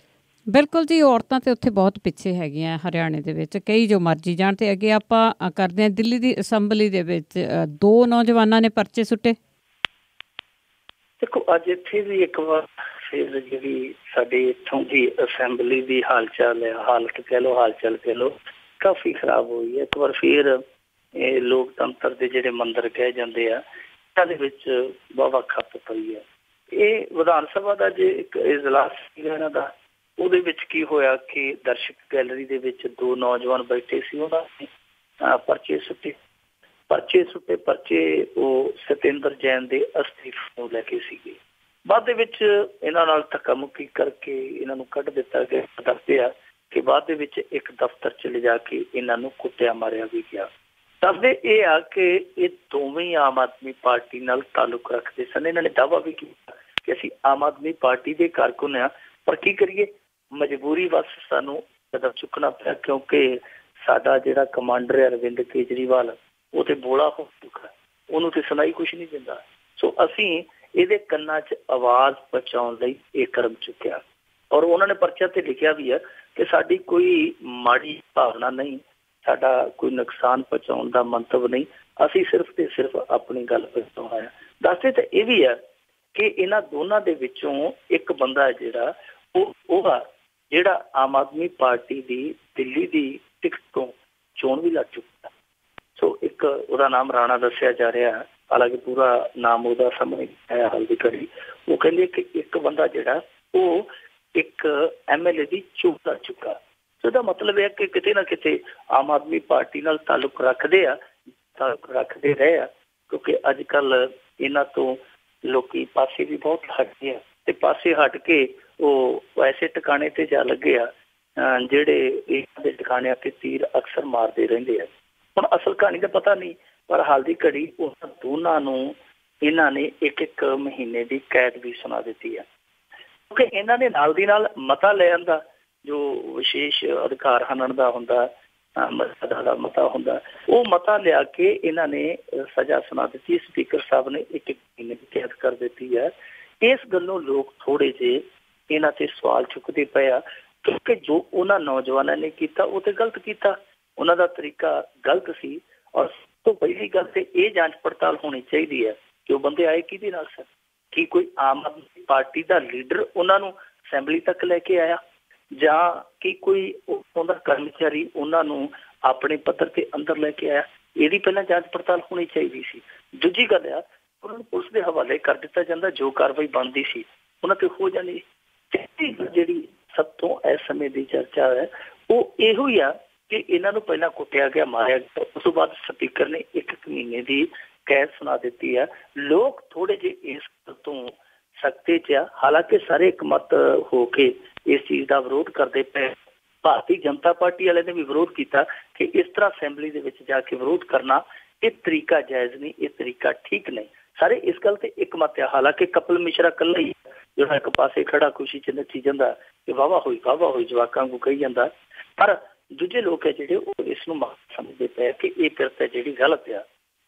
ਬਿਲਕੁਲ ਜੀ, ਔਰਤਾਂ ਤੇ ਉੱਥੇ ਬਹੁਤ ਪਿੱਛੇ ਹੈਗੀਆਂ ਹਰਿਆਣੇ ਦੇ ਵਿੱਚ, ਕਈ ਜੋ ਮਰਜ਼ੀ ਜਾਣ। ਤੇ ਅੱਗੇ ਆਪਾਂ ਕਰਦੇ ਹਾਂ ਦਿੱਲੀ ਦੀ ਅਸੈਂਬਲੀ ਦੇ ਵਿੱਚ 2 ਨੌਜਵਾਨਾਂ ਨੇ ਪਰਚੇ ਸੁੱਟੇ। ਦੇਖੋ ਅੱਜ ਇੱਥੇ ਵੀ ਇੱਕ ਵਾਰ ਫਿਰ ਜਿਹੜੀ ਸਾਡੇ ਇੱਥੋਂ ਦੀ ਅਸੈਂਬਲੀ ਦੀ ਹਾਲਚਾਲ ਹੈ, ਹਾਲਤ ਕਹਿ ਲਓ, ਹਾਲਚਲ ਕਹਿ ਲਓ, ਕਾਫੀ ਖਰਾਬ ਹੋਈ ਹੈ। ਇੱਕ ਵਾਰ ਫਿਰ ਇਹ ਲੋਕਤੰਤਰ ਦੇ ਜਿਹੜੇ ਮੰਦਰ ਕਹਿ ਜਾਂਦੇ ਆ, ਇਹਨਾਂ ਦੇ ਵਿੱਚ ਵਾਹਵਾ ਖੱਪ ਪਈ ਹੈ। ਇਹ ਵਿਧਾਨ ਸਭਾ ਦਾ ਜੇ ਇੱਕ ਇਜਲਾਸ ਸੀਗਾ ਇਹਨਾਂ ਦਾ, ਉਹਦੇ ਵਿੱਚ ਕੀ ਹੋਇਆ ਕਿ ਦਰਸ਼ਕ ਗੈਲਰੀ ਦੇ ਵਿੱਚ 2 ਨੌਜਵਾਨ ਬੈਠੇ ਸੀ, ਉਹਨਾਂ ਨੇ ਪਰਚੇ ਸੁੱਟੇ। ਪਰਚੇ ਉਹ ਸਤਿੰਦਰ ਜੈਨ ਦੇ ਅਸਤੀਫੇ ਨੂੰ ਲੈ ਕੇ ਸੀਗੇ। ਬਾਅਦ ਦੇ ਵਿੱਚ ਇਹਨਾਂ ਨਾਲ ਧੱਕਾ ਮੁੱਕੀ ਕਰਕੇ ਇਹਨਾਂ ਨੂੰ ਕੱਢ ਦਿੱਤਾ ਗਿਆ। ਦੱਸਦੇ ਆ ਕਿ ਬਾਅਦ ਦੇ ਵਿੱਚ ਇੱਕ ਦਫ਼ਤਰ 'ਚ ਲਿਜਾ ਕੇ ਇਹਨਾਂ ਨੂੰ ਕੁੱਟਿਆ ਮਾਰਿਆ ਵੀ ਗਿਆ। ਦੱਸਦੇ ਇਹ ਆ ਕਿ ਇਹ ਦੋਵੇਂ ਆਮ ਆਦਮੀ ਪਾਰਟੀ ਨਾਲ ਤਾਲੁਕ ਰੱਖਦੇ ਸਨ। ਇਹਨਾਂ ਨੇ ਦਾਅਵਾ ਵੀ ਕੀਤਾ ਕਿ ਅਸੀਂ ਆਮ ਆਦਮੀ ਪਾਰਟੀ ਦੇ ਕਾਰਕੁਨ ਹਾਂ, ਪਰ ਕੀ ਕਰੀਏ, ਮਜਬੂਰੀ ਬਸ ਸਾਨੂੰ ਕਦਮ ਚੁੱਕਣਾ ਪਿਆ ਕਿਉਂਕਿ ਸਾਡਾ ਜਿਹੜਾ ਕਮਾਂਡਰ ਹੈ ਅਰਵਿੰਦ ਕੇਜਰੀਵਾਲ, ਉਹ ਤੇ ਬੋਲਾ ਹੋ ਚੁੱਕਾ, ਉਹਨੂੰ ਤੇ ਸੁਣਾਈ ਕੁਛ ਨਹੀਂ ਦਿੰਦਾ। ਸੋ ਅਸੀਂ ਇਹਦੇ ਕੰਨਾਂ 'ਚ ਆਵਾਜ਼ ਪਹੁੰਚਾਉਣ ਲਈ ਇਹ ਕਰਮ ਚੁੱਕਿਆ। ਔਰ ਉਹਨਾਂ ਨੇ ਪਰਚਾ ਤੇ ਲਿਖਿਆ ਵੀ ਹੈ ਕਿ ਸਾਡੀ ਕੋਈ ਮਾੜੀ ਭਾਵਨਾ ਨਹੀਂ, ਸਾਡਾ ਕੋਈ ਨੁਕਸਾਨ ਪਹੁੰਚਾਉਣ ਦਾ ਮੰਤਵ ਨਹੀਂ, ਅਸੀਂ ਸਿਰਫ ਤੇ ਸਿਰਫ ਆਪਣੀ ਗੱਲ ਪਹੁੰਚਾਉਣਾ ਹੈ। ਦੱਸਦੇ ਤਾਂ ਇਹ ਵੀ ਹੈ ਕਿ ਇਹਨਾਂ ਦੋਨਾਂ ਦੇ ਵਿੱਚੋਂ ਇੱਕ ਬੰਦਾ ਜਿਹੜਾ ਉਹ ਆ ਜਿਹੜਾ ਆਮ ਆਦਮੀ ਪਾਰਟੀ ਦੀ ਦਿੱਲੀ ਦੀ ਟਿਕਟ ਤੋਂ ਚੋਣ ਵੀ ਲੜ ਚੁੱਕਾ। ਸੋ ਇੱਕ ਉਹਦਾ ਨਾਮ ਰਾਣਾ ਦੱਸਿਆ ਜਾ ਰਿਹਾ, ਹਾਲਾਂਕਿ ਪੂਰਾ ਨਾਮ ਉਹਦਾ ਸਾਹਮਣੇ ਆਇਆ ਹਾਲ ਦੀ ਘੜੀ। ਉਹ ਕਹਿੰਦੇ ਕਿ ਇੱਕ ਬੰਦਾ ਜਿਹੜਾ ਉਹ ਇੱਕ MLA ਦੀ ਚੋਣ ਲੜ ਚੁੱਕਾ। ਸੋ ਇਹਦਾ ਮਤਲਬ ਹੈ ਕਿ ਕਿਤੇ ਨਾ ਕਿਤੇ ਆਮ ਆਦਮੀ ਪਾਰਟੀ ਨਾਲ ਤਾਲੁਕ ਰੱਖਦੇ ਰਹੇ ਆ, ਕਿਉਂਕਿ ਅੱਜ ਕੱਲ ਇਹਨਾਂ ਤੋਂ ਲੋਕੀ ਪਾਸੇ ਵੀ ਬਹੁਤ ਹਟਦੇ ਆ ਤੇ ਪਾਸੇ ਹਟ ਕੇ ਉਹ ਐਸੇ ਟਿਕਾਣੇ ਤੇ ਜਾ ਲੱਗੇ ਆ ਜਿਹੜੇ ਇਹਨਾਂ ਦੇ ਟਿਕਾਣਿਆਂ ਤੇ ਤੀਰ ਅਕਸਰ ਮਾਰਦੇ ਰਹਿੰਦੇ ਆ। ਹੁਣ ਅਸਲ ਕਹਾਣੀ ਦਾ ਪਤਾ ਨਹੀਂ, ਪਰ ਹਾਲ ਦੀ ਘੜੀ ਉਹਨਾਂ ਦੋਨਾਂ ਨੂੰ ਇਹਨਾਂ ਨੇ 1-1 ਮਹੀਨੇ ਦੀ ਕੈਦ ਵੀ ਸੁਣਾ ਦਿੱਤੀ ਹੈ, ਕਿਉਂਕਿ ਇਹਨਾਂ ਦੇ ਨਾਲ ਦੀ ਨਾਲ ਮਤਾ ਲੈ ਆਂਦਾ, ਜੋ ਵਿਸ਼ੇਸ਼ ਅਧਿਕਾਰ ਹਨਣ ਦਾ ਹੁੰਦਾ, ਮਰਜ਼ਾ ਦਾ ਮਤਾ ਹੁੰਦਾ, ਉਹ ਮਤਾ ਲਿਆ ਕੇ ਇਹਨਾਂ ਨੇ ਸਜ਼ਾ ਸੁਣਾ ਦਿੱਤੀ। ਸਪੀਕਰ ਸਾਹਿਬ ਨੇ 1-1 ਮਹੀਨੇ ਦੀ ਕੈਦ ਕਰ ਦਿੱਤੀ ਹੈ। ਇਸ ਗੱਲੋਂ ਲੋਕ ਥੋੜੇ ਜਿਹੇ ਇਹਨਾਂ ਤੇ ਸਵਾਲ ਚੁੱਕਦੇ ਪਏ ਆ, ਕਿਉਂਕਿ ਜੋ ਉਹਨਾਂ ਨੌਜਵਾਨਾਂ ਨੇ ਕੀਤਾ ਉਹ ਤੇ ਗਲਤ ਕੀਤਾ, ਉਹਨਾਂ ਦਾ ਤਰੀਕਾ ਗਲਤ ਸੀ। ਔਰ ਸਭ ਤੋਂ ਪਹਿਲੀ ਗੱਲ ਤੇ ਇਹ ਜਾਂਚ ਪੜਤਾਲ ਹੋਣੀ ਚਾਹੀਦੀ ਹੈ ਕਿ ਉਹ ਬੰਦੇ ਆਏ ਕਿਹਦੇ ਨਾਲ ਸਨ। ਕੀ ਕੋਈ ਆਮ ਆਦਮੀ ਪਾਰਟੀ ਦਾ ਲੀਡਰ ਉਹਨਾਂ ਨੂੰ ਅਸੈਂਬਲੀ ਤੱਕ ਲੈ ਕੇ ਆਇਆ, ਜਾਂ ਕਿ ਕੋਈ ਉਹਦਾ ਕਰਮਚਾਰੀ ਉਹਨਾਂ ਨੂੰ ਆਪਣੇ ਪੱਧਰ ਤੇ ਅੰਦਰ ਲੈ ਕੇ ਆਇਆ? ਇਹਦੀ ਪਹਿਲਾਂ ਜਾਂਚ ਪੜਤਾਲ ਹੋਣੀ ਚਾਹੀਦੀ ਸੀ। ਦੂਜੀ ਗੱਲ ਆ, ਉਹਨਾਂ ਨੂੰ ਪੁਲਿਸ ਦੇ ਹਵਾਲੇ ਕਰ ਦਿੱਤਾ ਜਾਂਦਾ, ਜੋ ਕਾਰਵਾਈ ਬਣਦੀ ਸੀ ਉਹਨਾਂ ਤੇ ਹੋ ਜਾਣੀ। ਜਿਹੜੀ ਸਭ ਤੋਂ ਇਸ ਸਮੇਂ ਦੀ ਚਰਚਾ ਹੈ ਉਹ ਇਹੋ ਹੀ ਆ ਕਿ ਇਹਨਾਂ ਨੂੰ ਪਹਿਲਾਂ ਕੁੱਟਿਆ ਗਿਆ, ਮਾਰਿਆ ਗਿਆ, ਉਸ ਤੋਂ ਬਾਅਦ ਸਪੀਕਰ ਨੇ 1 ਮਹੀਨੇ ਦੀ ਕੈਦ ਸੁਣਾ ਦਿੱਤੀ ਹੈ। ਲੋਕ ਥੋੜੇ ਜਿਹੇ ਇਸ ਤੋਂ ਸਖਤੇ 'ਚ ਆ, ਹਾਲਾਂਕਿ ਸਾਰੇ ਇਕਮਤ ਹੋ ਕੇ ਇਸ ਚੀਜ਼ ਦਾ ਵਿਰੋਧ ਕਰਦੇ ਪਏ। ਭਾਰਤੀ ਜਨਤਾ ਪਾਰਟੀ ਵਾਲਿਆਂ ਨੇ ਵੀ ਵਿਰੋਧ ਕੀਤਾ ਕਿ ਇਸ ਤਰ੍ਹਾਂ ਅਸੈਂਬਲੀ ਦੇ ਵਿੱਚ ਜਾ ਕੇ ਵਿਰੋਧ ਕਰਨਾ ਇਹ ਤਰੀਕਾ ਜਾਇਜ਼ ਨਹੀਂ, ਇਹ ਤਰੀਕਾ ਠੀਕ ਨਹੀਂ। ਸਾਰੇ ਇਸ ਗੱਲ ਤੇ ਇਕਮਤ ਆ। ਹਾਲਾਂਕਿ ਕਪਿਲ ਮਿਸ਼ਰਾ ਇਕੱਲਾ ਹੀ ਜਿਹੜਾ ਇੱਕ ਪਾਸੇ ਖੜਾ ਖੁਸ਼ੀ 'ਚ ਨੱਚੀ ਜਾਂਦਾ ਕਿ ਵਾਹਵਾ ਹੋਈ ਜਵਾਕਾਂ ਨੂੰ ਕਹੀ ਜਾਂਦਾ, ਪਰ ਦੂਜੇ ਲੋਕ ਹੈ ਜਿਹੜੇ ਉਹ ਇਸ ਨੂੰ ਸਮਝਦੇ ਪਏ ਕਿ ਇਹ ਕਿਰਤ ਹੈ ਜਿਹੜੀ ਗਲਤ ਆ।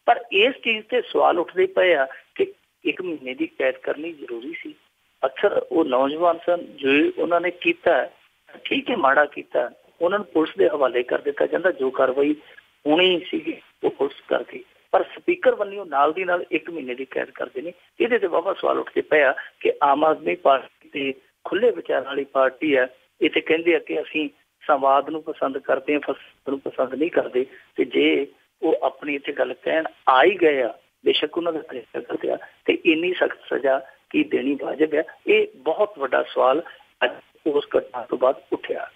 ਪਰ ਇਸ ਚੀਜ਼ ਤੇ ਸਵਾਲ ਉੱਠਦੇ ਪਏ ਆ ਕਿ 1 ਮਹੀਨੇ ਦੀ ਕੈਦ ਕਰਨੀ ਜ਼ਰੂਰੀ ਸੀ। ਅਕਸਰ ਉਹ ਨੌਜਵਾਨ ਸਨ ਜੋ ਉਹਨਾਂ ਨੇ ਕੀਤਾ, ਠੀਕ ਹੈ, ਮਾੜਾ ਕੀਤਾ, ਉਹਨਾਂ ਨੂੰ ਪੁਲਿਸ ਦੇ ਹਵਾਲੇ ਕਰ ਦਿੱਤਾ ਜਾਂਦਾ, ਜੋ ਕਾਰਵਾਈ ਹੋਣੀ ਸੀਗੀ ਉਹ ਪੁਲਿਸ ਕਰ ਗਈ। ਪਰ ਸਪੀਕਰ ਵੱਲੋਂ ਨਾਲ ਦੀ ਨਾਲ 1 ਮਹੀਨੇ ਦੀ ਕੈਦ ਕਰਦੇ ਨੇ। ਇਹਦੇ ਤੇ ਵਾਹਵਾ ਸਵਾਲ ਉੱਠਦੇ ਪਏ ਆ ਕਿ ਆਮ ਆਦਮੀ ਪਾਰਟੀ ਤੇ ਖੁੱਲੇ ਵਿਚਾਰਾਂ ਵਾਲੀ ਪਾਰਟੀ ਹੈ, ਇਹ ਤੇ ਕਹਿੰਦੇ ਆ ਕਿ ਅਸੀਂ ਸੰਵਾਦ ਨੂੰ ਪਸੰਦ ਕਰਦੇ ਹਾਂ, ਫਸਾਦ ਨੂੰ ਪਸੰਦ ਨਹੀਂ ਕਰਦੇ, ਤੇ ਜੇ ਉਹ ਆਪਣੀ ਇੱਥੇ ਗੱਲ ਕਹਿਣ ਆ ਹੀ ਗਏ ਆ, ਬੇਸ਼ੱਕ ਉਹਨਾਂ ਦਾ ਤਰੀਕਾ ਗਲਤ ਆ, ਤੇ ਇੰਨੀ ਸਖਤ ਸਜ਼ਾ ਕੀ ਦੇਣੀ ਵਾਜਬ ਹੈ? ਇਹ ਬਹੁਤ ਵੱਡਾ ਸਵਾਲ ਅੱਜ ਉਸ ਘਟਨਾ ਤੋਂ ਬਾਅਦ ਉੱਠਿਆ।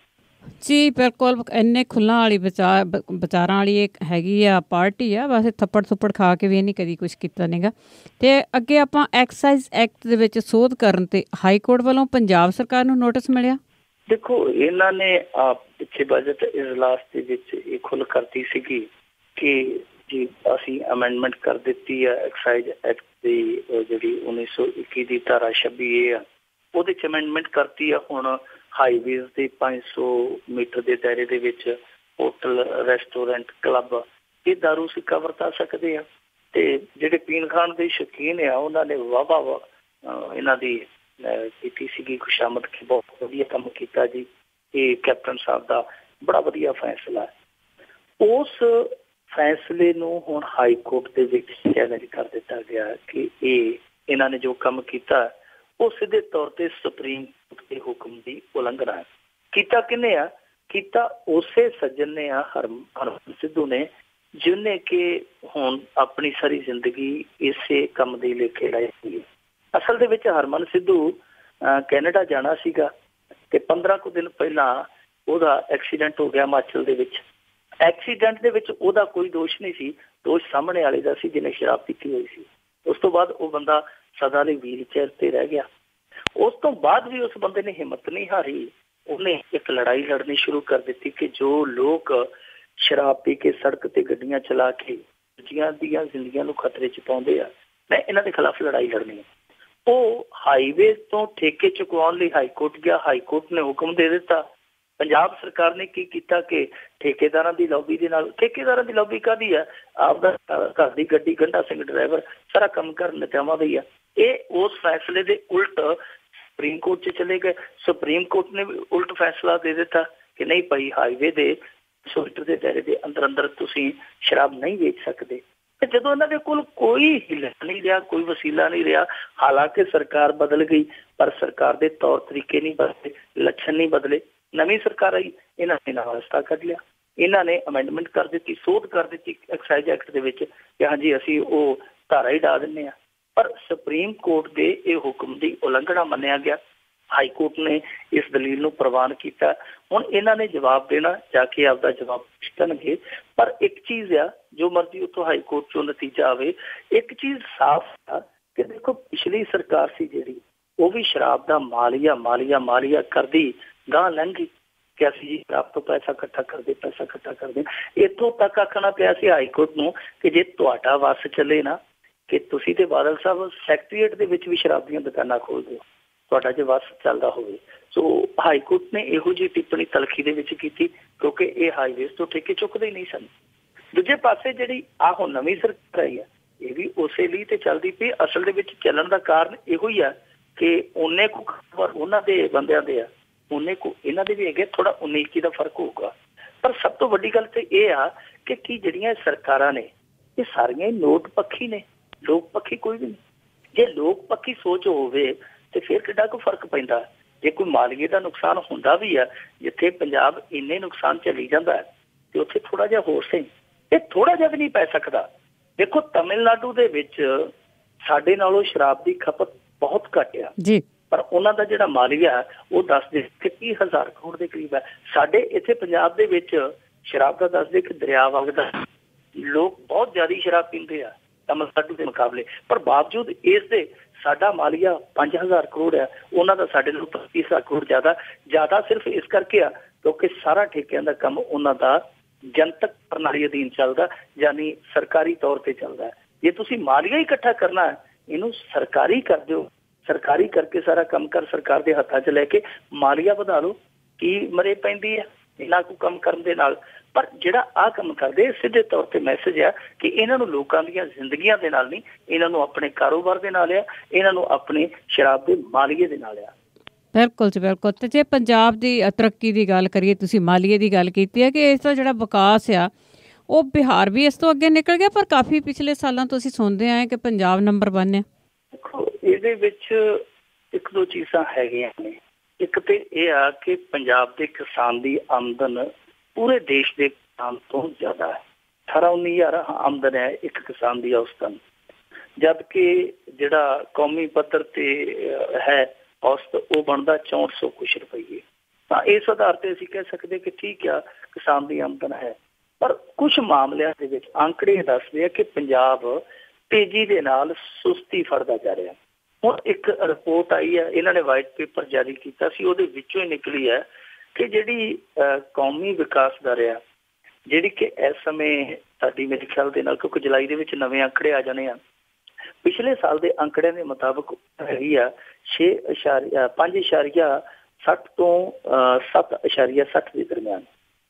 ਜੀ ਬਿਲਕੁਲ, ਇੰਨੇ ਖੁੱਲ੍ਹਾਂ ਵਾਲੀ ਵਿਚਾਰਾਂ ਵਾਲੀ ਇੱਕ ਹੈਗੀ ਆ ਪਾਰਟੀ ਆ, ਵੈਸੇ ਥੱਪੜ ਖਾ ਕੇ ਵੀ ਇਹਨੇ ਕਦੀ ਕੁਛ ਕੀਤਾ ਨਹੀਂ ਗਾ। ਅਤੇ ਅੱਗੇ ਆਪਾਂ ਐਕਸਾਈਜ਼ ਐਕਟ ਦੇ ਵਿੱਚ ਸੋਧ ਕਰਨ 'ਤੇ ਹਾਈ ਕੋਰਟ ਵੱਲੋਂ ਪੰਜਾਬ ਸਰਕਾਰ ਨੂੰ ਨੋਟਿਸ ਮਿਲਿਆ। ਦੇਖੋ, ਇਹਨਾਂ ਨੇ ਪਿੱਛੇ ਬਜਟ ਇਜਲਾਸ ਦੇ ਵਿੱਚ ਇਹ ਖੁੱਲ੍ਹ ਕਰਤੀ ਸੀਗੀ ਕਿ ਜੀ ਅਸੀਂ ਅਮੈਂਡਮੈਂਟ ਕਰ ਦਿੱਤੀ ਹੈ ਐਕਸਾਈਜ਼ ਐਕਟ ਦੀ, ਜਿਹੜੀ 1921 ਦੀ ਧਾਰਾ 26A ਆ, ਉਹਦੇ 'ਚ ਅਮੈਂਡਮੈਂਟ ਕਰਤੀ ਆ। ਹੁਣ ਹਾਈਵੇਜ਼ ਦੇ 500 ਮੀਟਰ ਦੇ ਦਾਇਰੇ ਦੇ ਵਿੱਚ ਹੋਟਲ, ਰੈਸਟੋਰੈਂਟ, ਕਲੱਬ ਇਹ ਦਾਰੂ ਸਿੱਕਾ ਵਰਤਾ ਸਕਦੇ ਆ। ਤੇ ਜਿਹੜੇ ਪੀਣ ਖਾਣ ਦੇ ਸ਼ੌਕੀਨ ਆ ਉਹਨਾਂ ਨੇ ਵਾਹ ਇਹਨਾਂ ਦੀ ਕੀਤੀ ਸੀਗੀ ਖੁਸ਼ਾਮਦ ਕਿ ਬਹੁਤ ਵਧੀਆ ਕੰਮ ਕੀਤਾ ਜੀ, ਇਹ ਕੈਪਟਨ ਸਾਹਿਬ ਦਾ ਬੜਾ ਵਧੀਆ ਫੈਸਲਾ। ਉਸ ਫੈਸਲੇ ਨੂੰ ਹੁਣ ਹਾਈ ਕੋਰਟ ਦੇ ਵਿੱਚ ਚੈਲੰਜ ਕਰ ਦਿੱਤਾ ਗਿਆ ਕਿ ਇਹਨਾਂ ਨੇ ਜੋ ਕੰਮ ਕੀਤਾ ਉਹ ਸਿੱਧੇ ਤੌਰ ਤੇ ਸੁਪਰੀਮ ਕੋਰਟ ਦੇ ਹੁਕਮ ਦੀ ਉਲੰਘਣਾ ਹੈ। ਕੀਤਾ ਕਿਹਨੇ ਆ? ਕੀਤਾ ਉਸੇ ਸੱਜਣ ਨੇ ਆ, ਹਰਮਨ ਸਿੱਧੂ ਨੇ, ਜਿਹਨੇ ਕਿ ਹੁਣ ਆਪਣੀ ਸਾਰੀ ਜ਼ਿੰਦਗੀ ਇਸੇ ਕੰਮ ਦੇ ਲੇਖੇ ਲਾਈ ਸੀ। ਅਸਲ ਦੇ ਵਿੱਚ ਹਰਮਨ ਸਿੱਧੂ ਕੈਨੇਡਾ ਜਾਣਾ ਸੀਗਾ ਤੇ 15 ਕੁ ਦਿਨ ਪਹਿਲਾਂ ਉਹਦਾ ਐਕਸੀਡੈਂਟ ਹੋ ਗਿਆ ਹਿਮਾਚਲ ਦੇ ਵਿੱਚ। ਐਕਸੀਡੈਂਟ ਦੇ ਵਿੱਚ ਉਹਦਾ ਕੋਈ ਦੋਸ਼ ਨਹੀਂ ਸੀ, ਦੋਸ਼ ਸਾਹਮਣੇ ਵਾਲੇ ਦਾ ਸੀ ਜਿਹਨੇ ਸ਼ਰਾਬ ਪੀਤੀ ਹੋਈ ਸੀ। ਉਸ ਤੋਂ ਬਾਅਦ ਉਹ ਬੰਦਾ ਸਦਾ ਲਈ ਵੀਲ ਚੇਅਰ ਤੇ ਰਹਿ ਗਿਆ। ਉਸ ਤੋਂ ਬਾਅਦ ਵੀ ਉਸ ਬੰਦੇ ਨੇ ਹਿੰਮਤ ਨਹੀਂ ਹਾਰੀ ਉਹਨੇ ਇੱਕ ਲੜਾਈ ਲੜਨੀ ਸ਼ੁਰੂ ਕਰ ਦਿੱਤੀ ਕਿ ਜੋ ਲੋਕ ਸ਼ਰਾਬ ਪੀ ਕੇ ਸੜਕ ਤੇ ਗੱਡੀਆਂ ਚਲਾ ਕੇ ਦੂਜੀਆਂ ਦੀਆਂ ਜ਼ਿੰਦਗੀਆਂ ਨੂੰ ਖਤਰੇ 'ਚ ਪਾਉਂਦੇ ਆ, ਮੈਂ ਇਹਨਾਂ ਦੇ ਖਿਲਾਫ ਲੜਾਈ ਲੜਨੀ ਹੈ। ਉਹ ਹਾਈਵੇ ਤੋਂ ਠੇਕੇ ਚੁਕਵਾਉਣ ਲਈ ਹਾਈਕੋਰਟ ਗਿਆ। ਹਾਈਕੋਰਟ ਨੇ ਹੁਕਮ ਦੇ ਦਿੱਤਾ। ਪੰਜਾਬ ਸਰਕਾਰ ਨੇ ਕੀ ਕੀਤਾ ਕਿ ਠੇਕੇਦਾਰਾਂ ਦੀ ਲੌਬੀ ਦੇ ਨਾਲ, ਠੇਕੇਦਾਰਾਂ ਦੀ ਲੌਬੀ ਕਾਹਦੀ ਆ, ਆਪਦਾ ਘਰ ਦੀ ਗੱਡੀ ਗੰਡਾ ਸਿੰਘ ਡਰਾਈਵਰ ਸਾਰਾ ਕੰਮ ਕਰਨ ਨੇਤਾਵਾਂ ਦਾ ਹੀ ਆ। ਇਹ ਉਸ ਫੈਸਲੇ ਦੇ ਉਲਟ ਸੁਪਰੀਮ ਕੋਰਟ 'ਚ ਚਲੇ ਗਏ। ਸੁਪਰੀਮ ਕੋਰਟ ਨੇ ਵੀ ਉਲਟ ਫੈਸਲਾ ਦੇ ਦਿੱਤਾ ਕਿ ਨਹੀਂ ਭਾਈ, ਹਾਈਵੇ ਦੇ 100 ਮੀਟਰ ਦੇ ਦਾਇਰੇ ਦੇ ਅੰਦਰ ਅੰਦਰ ਤੁਸੀਂ ਸ਼ਰਾਬ ਨਹੀਂ ਵੇਚ ਸਕਦੇ। ਤੇ ਜਦੋਂ ਇਹਨਾਂ ਦੇ ਕੋਲ ਕੋਈ ਹੀਲਾ ਨਹੀਂ ਰਿਹਾ, ਕੋਈ ਵਸੀਲਾ ਨਹੀਂ ਰਿਹਾ, ਹਾਲਾਂਕਿ ਸਰਕਾਰ ਬਦਲ ਗਈ ਪਰ ਸਰਕਾਰ ਦੇ ਤੌਰ ਤਰੀਕੇ ਨਹੀਂ ਬਦਲੇ, ਲੱਛਣ ਨਹੀਂ ਬਦਲੇ। ਨਵੀਂ ਸਰਕਾਰ ਆਈ, ਇਹਨਾਂ ਨੇ ਨਵਾਂ ਰਸਤਾ ਕੱਢ ਲਿਆ। ਇਹਨਾਂ ਨੇ ਅਮੈਂਡਮੈਂਟ ਕਰ ਦਿੱਤੀ, ਸੋਧ ਕਰ ਦਿੱਤੀ ਐਕਸਾਈਜ਼ ਐਕਟ ਦੇ ਵਿੱਚ ਕਿ ਹਾਂਜੀ ਅਸੀਂ ਉਹ ਧਾਰਾ ਹੀ ਡਾ ਦਿੰਦੇ ਹਾਂ। ਪਰ ਸੁਪਰੀਮ ਕੋਰਟ ਦੇ ਇਹ ਹੁਕਮ ਦੀ ਉਲੰਘਣਾ ਮੰਨਿਆ ਗਿਆ। ਹਾਈ ਕੋਰਟ ਨੇ ਇਸ ਦਲੀਲ ਨੂੰ ਪ੍ਰਵਾਨ ਕੀਤਾ। ਹੁਣ ਇਹਨਾਂ ਨੇ ਜਵਾਬ ਦੇਣਾ, ਜਾ ਕੇ ਆਪਦਾ ਜਵਾਬ ਪੇਸ਼ ਕਰਨਗੇ। ਪਰ ਇੱਕ ਚੀਜ਼ ਆ, ਜੋ ਮਰਜ਼ੀ ਉੱਥੋਂ ਹਾਈ ਕੋਰਟ ਚੋਂ ਨਤੀਜਾ ਆਵੇ, ਇੱਕ ਚੀਜ਼ ਸਾਫ਼ ਆ ਕਿ ਦੇਖੋ ਪਿਛਲੀ ਸਰਕਾਰ ਸੀ ਜਿਹੜੀ, ਉਹ ਵੀ ਸ਼ਰਾਬ ਦਾ ਮਾਲੀਆ ਕਰਦੀ ਗਾਂ ਲੰਘੀ ਕਿ ਅਸੀਂ ਜੀ ਸ਼ਰਾਬ ਤੋਂ ਪੈਸਾ ਇਕੱਠਾ ਕਰਦੇ। ਇੱਥੋਂ ਤੱਕ ਆਖਣਾ ਪਿਆ ਸੀ ਹਾਈ ਕੋਰਟ ਨੂੰ ਕਿ ਜੇ ਤੁਹਾਡਾ ਵੱਸ ਚੱਲੇ ਨਾ, ਕਿ ਤੁਸੀਂ ਤੇ ਬਾਦਲ ਸਾਹਿਬ ਸੈਕਟਰੀਏਟ ਦੇ ਵਿੱਚ ਵੀ ਸ਼ਰਾਬ ਦੀਆਂ ਦੁਕਾਨਾਂ ਖੋਲ ਦਿਓ, ਤੁਹਾਡਾ ਜੇ ਵੱਸ ਚੱਲਦਾ ਹੋਵੇ। ਸੋ ਹਾਈ ਕੋਰਟ ਨੇ ਇਹੋ ਜਿਹੀ ਟਿੱਪਣੀ ਤਲਖੀ ਦੇ ਵਿੱਚ ਕੀਤੀ ਕਿਉਂਕਿ ਇਹ ਹਾਈਵੇਜ਼ ਤੋਂ ਠੇਕੇ ਚੁੱਕਦੇ ਹੀ ਨਹੀਂ ਸਨ। ਦੂਜੇ ਪਾਸੇ ਜਿਹੜੀ ਆਹ ਹੁਣ ਨਵੀਂ ਸਰਕਾਰ ਆਈ ਆ, ਇਹ ਵੀ ਉਸੇ ਲਈ ਤੇ ਚੱਲਦੀ ਪਈ। ਅਸਲ ਦੇ ਵਿੱਚ ਚੱਲਣ ਦਾ ਕਾਰਨ ਇਹੋ ਹੀ ਆ ਕਿ ਉਹਨੇ ਕੁ ਉਹਨਾਂ ਦੇ ਬੰਦਿਆਂ ਦੇ ਆ, ਉਹਨੇ ਕੁ ਇਹਨਾਂ ਦੇ ਵੀ ਹੈਗੇ, ਥੋੜਾ 19-21 ਦਾ ਫਰਕ ਹੋਊਗਾ। ਪਰ ਸਭ ਤੋਂ ਵੱਡੀ ਗੱਲ ਤੇ ਇਹ ਆ ਕਿ ਕੀ ਜਿਹੜੀਆਂ ਸਰਕਾਰਾਂ ਨੇ ਇਹ ਸਾਰੀਆਂ ਹੀ ਨੋਟ ਪੱਖੀ ਨੇ, ਲੋਕ ਪੱਖੀ ਕੋਈ ਵੀ ਨਹੀਂ। ਜੇ ਲੋਕ ਪੱਖੀ ਸੋਚ ਹੋਵੇ ਤੇ ਫਿਰ ਕਿੱਡਾ ਕੁ ਫਰਕ ਪੈਂਦਾ। ਜੇ ਕੋਈ ਮਾਲੀਏ ਦਾ ਨੁਕਸਾਨ ਹੁੰਦਾ ਵੀ ਆ, ਜਿੱਥੇ ਪੰਜਾਬ ਇੰਨੇ ਨੁਕਸਾਨ ਝੱਲੀ ਜਾਂਦਾ ਹੈ ਤੇ ਉੱਥੇ ਥੋੜਾ ਜਿਹਾ ਹੋਰ ਸਹੀ, ਇਹ ਥੋੜਾ ਜਿਹਾ ਵੀ ਨਹੀਂ ਪੈ ਸਕਦਾ। ਦੇਖੋ ਤਮਿਲਨਾਡੂ ਦੇ ਵਿੱਚ ਸਾਡੇ ਨਾਲੋਂ ਸ਼ਰਾਬ ਦੀ ਖਪਤ ਬਹੁਤ ਘੱਟ ਆ ਜੀ, ਪਰ ਉਹਨਾਂ ਦਾ ਜਿਹੜਾ ਮਾਲੀਆ ਉਹ ਦੱਸਦੇ ਕਿ 30,000 ਕਰੋੜ ਦੇ ਕਰੀਬ ਹੈ। ਸਾਡੇ ਇੱਥੇ ਪੰਜਾਬ ਦੇ ਵਿੱਚ ਸ਼ਰਾਬ ਦਾ ਦੱਸਦੇ ਕਿ ਦਰਿਆ ਵਗਦਾ, ਲੋਕ ਬਹੁਤ ਜ਼ਿਆਦਾ ਸ਼ਰਾਬ ਪੀਂਦੇ ਆ ਤਮਿਲਨਾਡੂ ਦੇ ਮੁਕਾਬਲੇ, ਪਰ ਬਾਵਜੂਦ ਇਸ ਦੇ ਸਾਡਾ ਮਾਲੀਆ 5,000 ਕਰੋੜ ਹੈ, ਉਹਨਾਂ ਦਾ ਸਾਡੇ ਨਾਲੋਂ 25,000 ਕਰੋੜ ਜ਼ਿਆਦਾ ਸਿਰਫ ਇਸ ਕਰਕੇ ਆ ਕਿਉਂਕਿ ਸਾਰਾ ਠੇਕਿਆਂ ਦਾ ਕੰਮ ਉਹਨਾਂ ਦਾ ਜਨਤਕ ਪ੍ਰਣਾਲੀ ਅਧੀਨ ਚੱਲਦਾ, ਯਾਨੀ ਸਰਕਾਰੀ ਤੌਰ ਤੇ ਚੱਲਦਾ। ਜੇ ਤੁਸੀਂ ਮਾਲੀਆ ਹੀ ਇਕੱਠਾ ਕਰਨਾ ਹੈ, ਇਹਨੂੰ ਸਰਕਾਰੀ ਕਰ ਦਿਓ, ਸਰਕਾਰੀ ਕਰਕੇ ਸਾਰਾ ਕੰਮ ਕਰ ਸਰਕਾਰ ਦੇ ਹੱਥਾਂ 'ਚ ਲੈ ਕੇ ਮਾਲੀਆ ਵਧਾ ਲਓ, ਕੀ ਮਰੇ ਪੈਂਦੀ ਹੈ ਇਹਨਾਂ ਨੂੰ ਕੰਮ ਕਰਨ ਦੇ ਨਾਲ। ਪਰ ਜਿਹੜਾ ਆਹ ਕੰਮ ਕਰਦੇ ਸਿੱਧੇ ਤੌਰ ਤੇ ਮੈਸੇਜ ਆ ਕਿ ਇਹਨਾਂ ਨੂੰ ਲੋਕਾਂ ਦੀਆਂ ਜ਼ਿੰਦਗੀਆਂ ਦੇ ਨਾਲ ਨਹੀਂ, ਇਹਨਾਂ ਨੂੰ ਆਪਣੇ ਕਾਰੋਬਾਰ ਦੇ ਨਾਲ ਆ, ਇਹਨਾਂ ਨੂੰ ਆਪਣੇ ਸ਼ਰਾਬ ਦੇ ਮਾਲੀਏ ਦੇ ਨਾਲ ਆ। ਬਿਲਕੁਲ ਜੀ ਬਿਲਕੁਲ। ਤੇ ਜੇ ਪੰਜਾਬ ਦੀ ਤਰੱਕੀ ਦੀ ਗੱਲ ਕਰੀਏ, ਤੁਸੀਂ ਮਾਲੀਏ ਦੀ ਗੱਲ ਕੀਤੀ ਹੈ ਕਿ ਇਸ ਦਾ ਜਿਹੜਾ ਵਿਕਾਸ ਆ ਉਹ ਬਿਹਾਰ ਵੀ ਇਸ ਤੋਂ ਅੱਗੇ ਨਿਕਲ ਗਿਆ, ਪਰ ਕਾਫੀ ਪਿਛਲੇ ਸਾਲਾਂ ਤੋਂ ਅਸੀਂ ਸੁਣਦੇ ਆਏ ਕਿ ਪੰਜਾਬ ਨੰਬਰ 1 ਹੈ। ਦੇਖੋ ਇਹਦੇ ਵਿੱਚ ਇੱਕ ਦੋ ਚੀਜ਼ਾਂ ਹੈਗੀਆਂ ਨੇ। ਇੱਕ ਤੇ ਇਹ ਆ ਕਿ ਪੰਜਾਬ ਦੇ ਕਿਸਾਨ ਦੀ ਆਮਦਨ ਪੂਰੇ ਦੇਸ਼ ਦੇ ਕਿਸਾਨ ਤੋਂ ਜ਼ਿਆਦਾ ਹੈ। 18-19 ਹਜ਼ਾਰ ਆਮਦਨ ਹੈ ਇੱਕ ਕਿਸਾਨ ਦੀ ਔਸਤਨ, ਜਦਕਿ ਜਿਹੜਾ ਕੌਮੀ ਪੱਧਰ ਤੇ ਹੈ ਔਸਤ ਉਹ ਬਣਦਾ 6400 ਕੁਛ ਰੁਪਈਏ। ਤਾਂ ਇਸ ਆਧਾਰ ਤੇ ਅਸੀਂ ਕਹਿ ਸਕਦੇ ਕਿ ਠੀਕ ਆ ਕਿਸਾਨ ਦੀ ਆਮਦਨ ਹੈ, ਪਰ ਕੁਛ ਮਾਮਲਿਆਂ ਦੇ ਵਿੱਚ ਅੰਕੜੇ ਦੱਸਦੇ ਆ ਕਿ ਪੰਜਾਬ ਤੇਜ਼ੀ ਦੇ ਨਾਲ ਸੁਸਤੀ ਫੜਦਾ ਜਾ ਰਿਹਾ। ਹੁਣ ਇੱਕ ਰਿਪੋਰਟ ਆਈ ਹੈ, ਇਹਨਾਂ ਨੇ ਵਾਈਟ ਪੇਪਰ ਜਾਰੀ ਕੀਤਾ ਸੀ, ਉਹਦੇ ਵਿੱਚੋਂ ਹੀ ਨਿਕਲੀ ਹੈ ਕਿ ਜਿਹੜੀ ਕੌਮੀ ਵਿਕਾਸ ਦਰ ਆ, ਜਿਹੜੀ ਕਿ ਇਸ ਸਮੇਂ ਸਾਡੀ ਮੇਰੇ ਖਿਆਲ ਦੇ ਨਾਲ, ਕਿਉਂਕਿ ਜੁਲਾਈ ਦੇ ਵਿੱਚ ਨਵੇਂ ਅੰਕੜੇ ਆ ਜਾਣੇ ਆ, ਪਿਛਲੇ ਸਾਲ ਦੇ ਅੰਕੜਿਆਂ ਦੇ ਮੁਤਾਬਕ ਹੈਗੀ ਆ 5.60 ਤੋਂ 7.60 ਦੇ ਦਰਮਿਆਨ।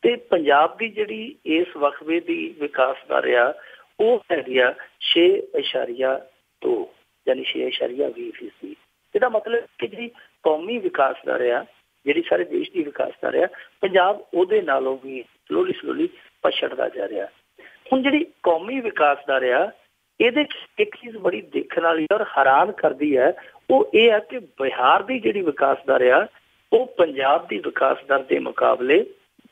ਤੇ ਪੰਜਾਬ ਦੀ ਜਿਹੜੀ ਇਸ ਵਕਫੇ ਦੀ ਵਿਕਾਸ ਦਰ ਆ ਉਹ ਹੈਗੀ ਆ 6.2 ਯਾਨੀ 6.20%। ਇਹਦਾ ਮਤਲਬ ਕਿ ਜਿਹੜੀ ਕੌਮੀ ਵਿਕਾਸ ਦਰ ਆ, ਜਿਹੜੀ ਸਾਰੇ ਦੇਸ਼ ਦੀ ਵਿਕਾਸ ਦਰ ਆ, ਪੰਜਾਬ ਉਹਦੇ ਨਾਲੋਂ ਵੀ ਸਲੋਲੀ ਪਛੜਦਾ ਜਾ ਰਿਹਾ। ਹੁਣ ਜਿਹੜੀ ਕੌਮੀ ਵਿਕਾਸ ਦਰ ਆ, ਇਹਦੇ 'ਚ ਇੱਕ ਚੀਜ਼ ਬੜੀ ਦੇਖਣ ਵਾਲੀ ਔਰ ਹੈਰਾਨ ਕਰਦੀ ਹੈ, ਉਹ ਇਹ ਹੈ ਕਿ ਬਿਹਾਰ ਦੀ ਜਿਹੜੀ ਵਿਕਾਸ ਦਰ ਆ ਉਹ ਪੰਜਾਬ ਦੀ ਵਿਕਾਸ ਦਰ ਦੇ ਮੁਕਾਬਲੇ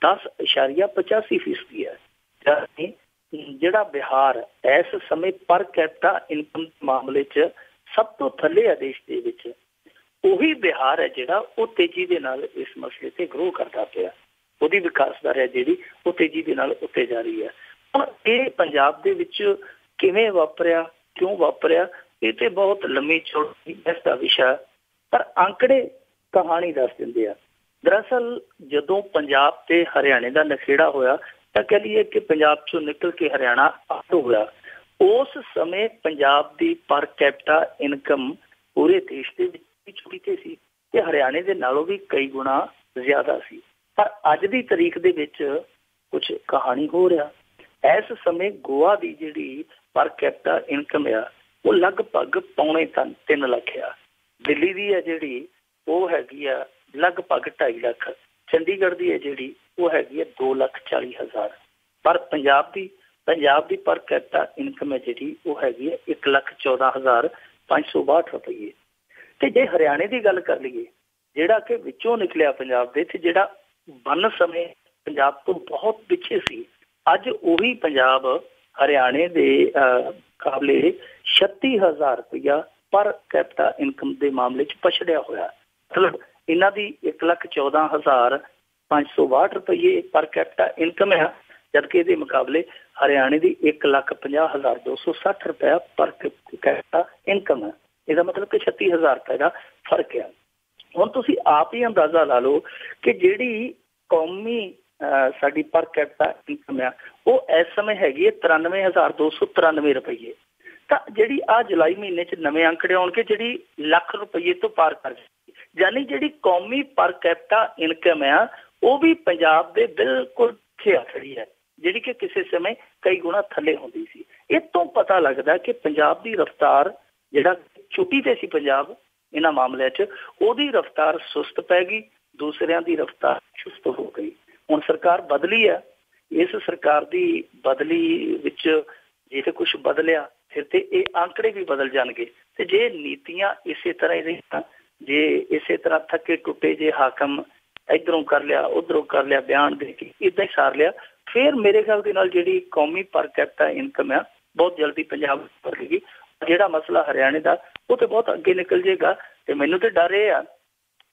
10.85% ਹੈ। ਯਾਨੀ ਜਿਹੜਾ ਬਿਹਾਰ ਇਸ ਸਮੇਂ ਪਰ ਕੈਪੀਟਾ ਇਨਕਮ ਮਾਮਲੇ 'ਚ ਸਭ ਤੋਂ ਥੱਲੇ ਹੈ ਦੇਸ਼ ਦੇ ਵਿੱਚ, ਉਹੀ ਬਿਹਾਰ ਹੈ ਜਿਹੜਾ ਉਹ ਤੇਜ਼ੀ ਦੇ ਨਾਲ ਇਸ ਮਸਲੇ ਤੇ ਗਰੋ ਕਰਦਾ ਪਿਆ। ਉਹਦੀ ਵਿਕਾਸ ਦਰ ਹੈ ਜਿਹੜੀ ਉਹ ਤੇਜ਼ੀ ਦੇ ਨਾਲ ਉੱਤੇ ਜਾ ਰਹੀ ਹੈ। ਹੁਣ ਇਹ ਪੰਜਾਬ ਦੇ ਵਿੱਚ ਕਿਵੇਂ ਵਾਪਰਿਆ, ਕਿਉਂ ਵਾਪਰਿਆ, ਇਹ ਤੇ ਬਹੁਤ ਲੰਮੀ ਚੌੜੀ ਇਸ ਦਾ ਵਿਸ਼ਾ, ਪਰ ਅੰਕੜੇ ਕਹਾਣੀ ਦੱਸ ਦਿੰਦੇ ਆ। ਦਰਅਸਲ ਜਦੋਂ ਪੰਜਾਬ ਤੇ ਹਰਿਆਣੇ ਦਾ ਨਖੇੜਾ ਹੋਇਆ ਤਾਂ ਕਹਿ ਲਈਏ ਕਿ ਪੰਜਾਬ ਚੋਂ ਨਿਕਲ ਕੇ ਹਰਿਆਣਾ ਅੱਡ ਹੋਇਆ। ਉਸ ਸਮੇਂ ਪੰਜਾਬ ਦੀ ਪਰ ਕੈਪੀਟਾ ਇਨਕਮ ਪੂਰੇ ਦੇਸ਼ ਦੇ ਵਿੱਚ ਛੋਟੀ ਤੇ ਸੀ ਤੇ ਹਰਿਆਣੇ ਦੇ ਨਾਲੋਂ ਵੀ ਕਈ ਗੁਣਾ ਜ਼ਿਆਦਾ ਸੀ। ਪਰ ਅੱਜ ਦੀ ਤਾਰੀਖ ਦੇ ਵਿੱਚ ਕੁਝ ਕਹਾਣੀ ਹੋ ਰਿਹਾ। ਇਸ ਸਮੇਂ ਗੋਆ ਦੀ ਜਿਹੜੀ ਪਰ ਕੈਪੀਟਾ ਇਨਕਮ ਆ ਉਹ ਲਗਭਗ ਪੌਣੇ 3 ਲੱਖ ਆ। ਦਿੱਲੀ ਦੀ ਹੈ ਜਿਹੜੀ ਉਹ ਹੈਗੀ ਆ ਲਗਭਗ 2.5 ਲੱਖ। ਚੰਡੀਗੜ੍ਹ ਦੀ ਹੈ ਜਿਹੜੀ ਉਹ ਹੈਗੀ ਹੈ 2,40,000। ਪਰ ਪੰਜਾਬ ਦੀ ਪਰ ਕੈਪੀਟਾ ਇਨਕਮ ਹੈ ਜਿਹੜੀ ਉਹ ਹੈਗੀ ਹੈ 1,14,562 ਰੁਪਏ। ਤੇ ਜੇ ਹਰਿਆਣੇ ਦੀ ਗੱਲ ਕਰ ਲਈਏ ਜਿਹੜਾ ਕਿ ਵਿੱਚੋਂ ਨਿਕਲਿਆ ਪੰਜਾਬ ਦੇ ਤੇ ਜਿਹੜਾ ਵੰਨ ਸਮੇਂ ਪੰਜਾਬ ਤੋਂ ਬਹੁਤ ਪਿੱਛੇ ਸੀ, ਅੱਜ ਉਹੀ ਪੰਜਾਬ ਹਰਿਆਣੇ ਦੇ ਮੁਕਾਬਲੇ 36,000 ਰੁਪਇਆ ਪਰ ਕੈਪੀਟਾ ਇਨਕਮ ਦੇ ਮਾਮਲੇ 'ਚ ਪਛੜਿਆ ਹੋਇਆ। ਮਤਲਬ ਇਹਨਾਂ ਦੀ 1,14,562 ਰੁਪਏ ਪਰ ਕੈਪੀਟਾ ਇਨਕਮ ਹੈ, ਜਦਕਿ ਇਹਦੇ ਮੁਕਾਬਲੇ ਹਰਿਆਣੇ ਦੀ 1,50,260 ਰੁਪਇਆ ਪਰ ਕੈਪੀਟਾ ਇਨਕਮ ਹੈ। ਇਹਦਾ ਮਤਲਬ ਕਿ 36,000 ਰੁਪਏ ਦਾ ਫਰਕ ਹੈ। ਹੁਣ ਤੁਸੀਂ ਆਪ ਹੀ ਅੰਦਾਜ਼ਾ ਲਾ ਲਓ ਕਿ ਜਿਹੜੀ ਕੌਮੀ ਸਾਡੀ ਪਰ ਕੈਪੀਟਾ ਇਨਕਮ ਆ ਉਹ ਇਸ ਸਮੇਂ ਹੈਗੀ ਹੈ 93,293 ਰੁਪਏ। ਤਾਂ ਜਿਹੜੀ ਆਹ ਜੁਲਾਈ ਮਹੀਨੇ 'ਚ ਨਵੇਂ ਅੰਕੜੇ ਆਉਣਗੇ ਜਿਹੜੀ ਲੱਖ ਰੁਪਏ ਤੋਂ ਪਾਰ ਕਰ ਜਾਏਗੀ। ਯਾਨੀ ਜਿਹੜੀ ਕੌਮੀ ਪਰ ਕੈਪੀਟਾ ਇਨਕਮ ਆ ਉਹ ਵੀ ਪੰਜਾਬ ਦੇ ਬਿਲਕੁਲ ਖਿਆ ਖੜੀ ਹੈ, ਜਿਹੜੀ ਕਿ ਕਿਸੇ ਸਮੇਂ ਕਈ ਗੁਣਾ ਥੱਲੇ ਹੁੰਦੀ ਸੀ। ਇਹ ਤੋਂ ਪਤਾ ਲੱਗਦਾ ਕਿ ਪੰਜਾਬ ਦੀ ਰਫ਼ਤਾਰ ਜਿਹੜਾ ਛੁੱਟੀ ਤੇ ਸੀ ਪੰਜਾਬ ਇਹਨਾਂ ਮਾਮਲਿਆਂ 'ਚ, ਉਹਦੀ ਰਫ਼ਤਾਰ ਸੁਸਤ ਪੈ ਗਈ, ਦੂਸਰਿਆਂ ਦੀ ਰਫ਼ਤਾਰ ਚੁਸਤ ਹੋ ਗਈ। ਹੁਣ ਸਰਕਾਰ ਬਦਲੀ ਹੈ, ਇਸ ਸਰਕਾਰ ਦੀ ਬਦਲੀ ਵਿੱਚ ਜੇ ਤੇ ਕੁਛ ਬਦਲਿਆ ਫਿਰ ਤੇ ਇਹ ਆંકੜੇ ਵੀ ਬਦਲ ਜਾਣਗੇ। ਤੇ ਜੇ ਨੀਤੀਆਂ ਇਸੇ ਤਰ੍ਹਾਂ ਹੀ ਰਹੀਆਂ, ਜੇ ਇਸੇ ਤਰ੍ਹਾਂ ਥੱਕੇ ਟੁੱਟੇ ਜੇ ਹਾਕਮ ਇੱਧਰੋਂ ਕਰ ਲਿਆ ਉੱਧਰੋਂ ਕਰ ਲਿਆ ਬਿਆਨ ਦੇ ਕੇ ਇੱਦਾਂ ਹੀ ਸਾਰ ਲਿਆ, ਫਿਰ ਮੇਰੇ ਖਿਆਲ ਦੇ ਨਾਲ ਜਿਹੜੀ ਕੌਮੀ ਪਰ ਕੈਪੀਟਾ ਇਨਕਮ ਆ ਬਹੁਤ ਜਲਦੀ ਪੰਜਾਬ ਵਧੇਗੀ। ਜਿਹੜਾ ਮਸਲਾ ਹਰਿਆਣੇ ਦਾ ਉਹ ਤੇ ਬਹੁਤ ਅੱਗੇ ਨਿਕਲ ਜਾਏਗਾ। ਤੇ ਮੈਨੂੰ ਤੇ ਡਰ ਇਹ ਆ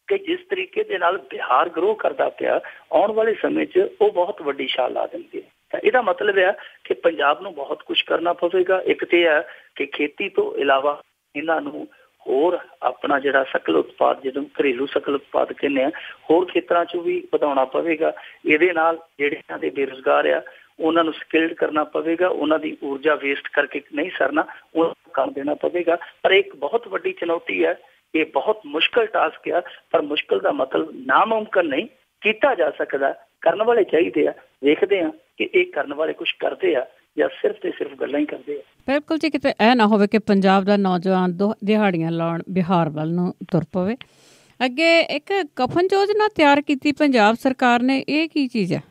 ਕਿ ਜਿਸ ਤਰੀਕੇ ਦੇ ਨਾਲ ਬਿਹਾਰ ਗਰੋ ਕਰਦਾ ਪਿਆ, ਆਉਣ ਵਾਲੇ ਸਮੇਂ 'ਚ ਉਹ ਬਹੁਤ ਵੱਡੀ ਛਾਲ ਲਾ ਦੇਣਗੇ। ਤਾਂ ਇਹਦਾ ਮਤਲਬ ਹੈ ਕਿ ਪੰਜਾਬ ਨੂੰ ਬਹੁਤ ਕੁਝ ਕਰਨਾ ਪਵੇਗਾ। ਇੱਕ ਤੇ ਹੈ ਕਿ ਖੇਤੀ ਤੋਂ ਇਲਾਵਾ ਇਹਨਾਂ ਨੂੰ ਹੋਰ ਆਪਣਾ ਜਿਹੜਾ ਸਕਲ ਉਤਪਾਦ, ਜਦੋਂ ਘਰੇਲੂ ਸਕਲ ਉਤਪਾਦ ਕਹਿੰਦੇ ਆ, ਹੋਰ ਖੇਤਰਾਂ 'ਚ ਵੀ ਵਧਾਉਣਾ ਪਵੇਗਾ। ਇਹਦੇ ਨਾਲ ਜਿਹੜੇ ਇਹਨਾਂ ਦੇ ਬੇਰੁਜ਼ਗਾਰ ਆ ਉਹਨਾਂ ਨੂੰ ਸਕਿਲਡ ਕਰਨਾ ਪਵੇਗਾ, ਉਹਨਾਂ ਦੀ ਊਰਜਾ ਵੇਸਟ ਕਰਕੇ ਨਹੀਂ ਸਰਨਾ, ਉਹਨਾਂ ਨੂੰ ਕੰਮ ਦੇਣਾ ਪਵੇਗਾ। ਪਰ ਇੱਕ ਬਹੁਤ ਵੱਡੀ ਚੁਣੌਤੀ ਹੈ, ਇਹ ਬਹੁਤ ਮੁਸ਼ਕਲ ਟਾਸਕ ਆ, ਪਰ ਮੁਸ਼ਕਲ ਦਾ ਮਤਲਬ ਨਾਮੁਮਕਿਨ ਨਹੀਂ, ਕੀਤਾ ਜਾ ਸਕਦਾ, ਕਰਨ ਵਾਲੇ ਚਾਹੀਦੇ ਆ। ਵੇਖਦੇ ਆ ਕਿ ਇਹ ਕਰਨ ਵਾਲੇ ਕੁਝ ਕਰਦੇ ਆ ਜਾਂ ਸਿਰਫ ਤੇ ਸਿਰਫ ਗੱਲਾਂ ਹੀ ਕਰਦੇ ਆ। ਬਿਲਕੁਲ ਜੀ, ਕਿਤੇ ਇਹ ਨਾ ਹੋਵੇ ਕਿ ਪੰਜਾਬ ਦਾ ਨੌਜਵਾਨ ਦਿਹਾੜੀਆਂ ਲਾਉਣ ਬਿਹਾਰ ਵੱਲ ਨੂੰ ਤੁਰ ਪਵੇ। ਅੱਗੇ ਇੱਕ ਕਫਨ ਯੋਜਨਾ ਤਿਆਰ ਕੀਤੀ ਪੰਜਾਬ ਸਰਕਾਰ ਨੇ, ਇਹ ਕੀ ਚੀਜ਼ ਹੈ?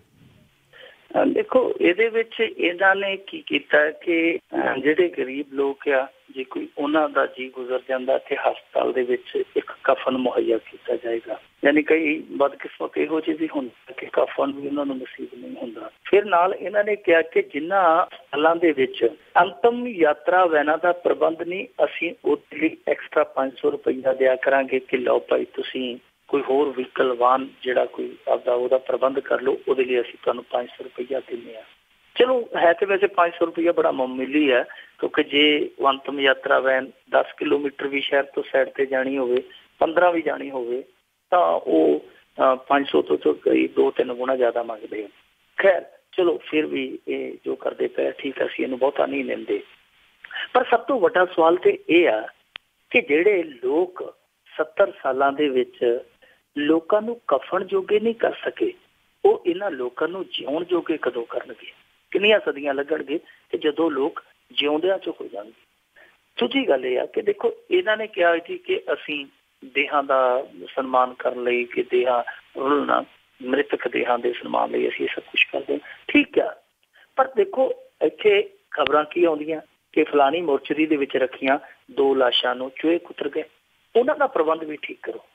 ਦੇਖੋ ਇਹਦੇ ਵਿੱਚ ਇਹਨਾਂ ਨੇ ਕੀ ਕੀਤਾ ਕਿ ਜਿਹੜੇ ਗਰੀਬ ਲੋਕ ਆ, ਜੇ ਕੋਈ ਉਹਨਾਂ ਦਾ ਜੀ ਗੁਜ਼ਰ ਜਾਂਦਾ ਤੇ ਹਸਪਤਾਲ ਦੇ ਵਿੱਚ ਇੱਕ ਕਫਨ ਮੁਹੱਈਆ ਕੀਤਾ ਜਾਏਗਾ। ਯਾਨੀ ਕਈ ਬਦਕਿਸਮਤ ਇਹੋ ਜਿਹੇ ਵੀ ਹੁੰਦੇ ਕਿ ਕਫਨ ਵੀ ਉਹਨਾਂ ਨੂੰ ਨਸੀਬ ਨਹੀਂ ਹੁੰਦਾ। ਫਿਰ ਨਾਲ ਇਹਨਾਂ ਨੇ ਕਿਹਾ ਕਿ ਜਿਨ੍ਹਾਂ ਹਸਪਤਾਲਾਂ ਦੇ ਵਿੱਚ ਅੰਤਮ ਯਾਤਰਾ ਵੈਨਾਂ ਦਾ ਪ੍ਰਬੰਧ ਨਹੀਂ, ਅਸੀਂ ਉਹਦੇ ਲਈ ਐਕਸਟਰਾ 500 ਰੁਪਈਆ ਦਿਆ ਕਰਾਂਗੇ ਕਿ ਲਓ ਭਾਈ ਤੁਸੀਂ ਕੋਈ ਹੋਰ ਵਹੀਕਲ ਵਾਹਨ ਜਿਹੜਾ ਕੋਈ ਆਪਦਾ ਉਹਦਾ ਪ੍ਰਬੰਧ ਕਰ ਲਓ, ਉਹਦੇ ਲਈ ਅਸੀਂ ਤੁਹਾਨੂੰ 500 ਰੁਪਈਆ ਦਿੰਦੇ ਹਾਂ। ਚਲੋ ਹੈ ਤੇ ਵੈਸੇ 500 ਰੁਪਈਆ ਬੜਾ ਮਾਮੂਲੀ ਹੈ, ਕਿਉਂਕਿ ਜੇ ਅੰਤਮ ਯਾਤਰਾ ਵੈਨ 10 ਕਿਲੋਮੀਟਰ ਵੀ ਸ਼ਹਿਰ ਤੋਂ ਸਾਈਡ ਤੇ ਜਾਣੀ ਹੋਵੇ, 15 ਵੀ ਜਾਣੀ ਹੋਵੇ, ਤਾਂ ਉਹ 500 ਤੋਂ ਕਈ 2-3 ਗੁਣਾ ਜ਼ਿਆਦਾ ਮੰਗਦੇ ਆ। ਖੈਰ ਚਲੋ ਫਿਰ ਵੀ ਇਹ ਜੋ ਕਰਦੇ ਪਏ ਠੀਕ, ਅਸੀਂ ਇਹਨੂੰ ਬਹੁਤਾ ਨਹੀਂ ਲੈਂਦੇ। ਪਰ ਸਭ ਤੋਂ ਵੱਡਾ ਸਵਾਲ ਤੇ ਇਹ ਆ ਕਿ ਜਿਹੜੇ ਲੋਕ 70 ਸਾਲਾਂ ਦੇ ਵਿੱਚ ਲੋਕਾਂ ਨੂੰ ਕਫਨ ਜੋਗੇ ਨਹੀਂ ਕਰ ਸਕੇ, ਉਹ ਇਹਨਾਂ ਲੋਕਾਂ ਨੂੰ ਜਿਉਣ ਜੋਗੇ ਕਦੋਂ ਕਰਨਗੇ? ਕਿੰਨੀਆਂ ਸਦੀਆਂ ਲੱਗਣਗੇ ਤੇ ਜਦੋਂ ਲੋਕ ਜਿਉਂਦਿਆਂ ਚ ਹੋ ਜਾਣਗੇ। ਦੂਜੀ ਗੱਲ ਇਹ ਆ ਕਿ ਦੇਖੋ ਇਹਨਾਂ ਨੇ ਕਿਹਾ ਸੀ ਕਿ ਅਸੀਂ ਦੇਹਾਂ ਦਾ ਸਨਮਾਨ ਕਰਨ ਲਈ, ਕਿ ਦੇਹਾਂ ਰੁਲਣਾ, ਮ੍ਰਿਤਕ ਦੇਹਾਂ ਦੇ ਸਨਮਾਨ ਲਈ ਅਸੀਂ ਇਹ ਸਭ ਕੁਛ ਕਰਦੇ ਹਾਂ, ਠੀਕ ਆ। ਪਰ ਦੇਖੋ ਇੱਥੇ ਖਬਰਾਂ ਕੀ ਆਉਂਦੀਆਂ ਕਿ ਫਲਾਣੀ ਮੋਰਚਰੀ ਦੇ ਵਿੱਚ ਰੱਖੀਆਂ 2 ਲਾਸ਼ਾਂ ਨੂੰ ਚੂਹੇ ਕੁਤਰ ਗਏ, ਉਹਨਾਂ ਦਾ ਪ੍ਰਬੰਧ ਵੀ ਠੀਕ ਕਰੋ।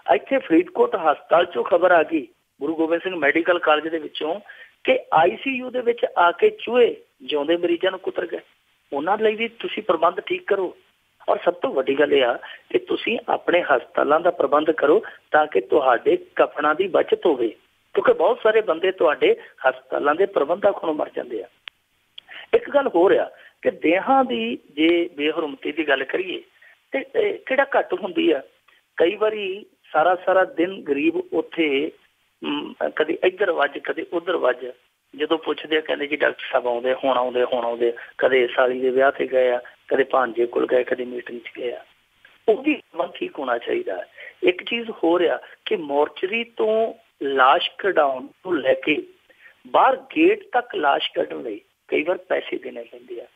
ਇੱਥੇ ਫਰੀਦਕੋਟ ਹਸਪਤਾਲ ਚੋਂ ਖਬਰ ਆ ਗਈ, ਗੁਰੂ ਗੋਬਿੰਦ ਸਿੰਘ ਮੈਡੀਕਲ ਕਾਲਜ ਦੇ ਵਿੱਚੋਂ, ਕਿ ICU ਦੇ ਵਿੱਚ ਆ ਕੇ ਚੂਹੇ ਜਿਉਂਦੇ ਮਰੀਜ਼ਾਂ ਨੂੰ ਕੁਤਰ ਗਏ। ਉਹਨਾਂ ਲਈ ਵੀ ਤੁਸੀਂ ਪ੍ਰਬੰਧ ਠੀਕ ਕਰੋ। ਔਰ ਸਭ ਤੋਂ ਵੱਡੀ ਗੱਲ ਇਹ ਆ ਕਿ ਤੁਸੀਂ ਆਪਣੇ ਹਸਪਤਾਲਾਂ ਦਾ ਪ੍ਰਬੰਧ ਕਰੋ ਤਾਂ ਕਿ ਤੁਹਾਡੇ ਕਫਨਾਂ ਦੀ ਬਚਤ ਹੋਵੇ, ਕਿਉਂਕਿ ਬਹੁਤ ਸਾਰੇ ਬੰਦੇ ਤੁਹਾਡੇ ਹਸਪਤਾਲਾਂ ਦੇ ਪ੍ਰਬੰਧਾਂ ਕੋਲੋਂ ਮਰ ਜਾਂਦੇ ਆ। ਇੱਕ ਗੱਲ ਹੋਰ ਆ ਕਿ ਦੇਹਾਂ ਦੀ ਜੇ ਬੇਹਰਮਤੀ ਦੀ ਗੱਲ ਕਰੀਏ ਤੇ ਕਿਹੜਾ ਘੱਟ ਹੁੰਦੀ ਆ। ਕਈ ਵਾਰੀ ਸਾਰਾ ਦਿਨ ਗਰੀਬ ਉੱਥੇ ਕਦੇ ਇੱਧਰ ਵੱਜ ਕਦੇ ਉੱਧਰ ਵੱਜ, ਜਦੋਂ ਪੁੱਛਦੇ ਆ ਕਹਿੰਦੇ ਜੀ ਡਾਕਟਰ ਸਾਹਿਬ ਆਉਂਦੇ ਹੁਣ ਆਉਂਦੇ, ਕਦੇ ਸਾਲੀ ਦੇ ਵਿਆਹ ਤੇ ਗਏ ਆ, ਕਦੇ ਭਾਂਜੇ ਕੋਲ ਗਏ, ਕਦੇ ਮੀਟਿੰਗ 'ਚ ਗਏ ਆ। ਉਹ ਵੀ ਸਮਾਂ ਠੀਕ ਹੋਣਾ ਚਾਹੀਦਾ। ਇੱਕ ਚੀਜ਼ ਹੋ ਰਿਹਾ ਕਿ ਮੋਰਚਰੀ ਤੋਂ ਲਾਸ਼ ਕਢਾਉਣ ਤੋਂ ਲੈ ਕੇ ਬਾਹਰ ਗੇਟ ਤੱਕ ਲਾਸ਼ ਕੱਢਣ ਲਈ ਕਈ ਵਾਰ ਪੈਸੇ ਦੇਣੇ ਪੈਂਦੇ ਆ।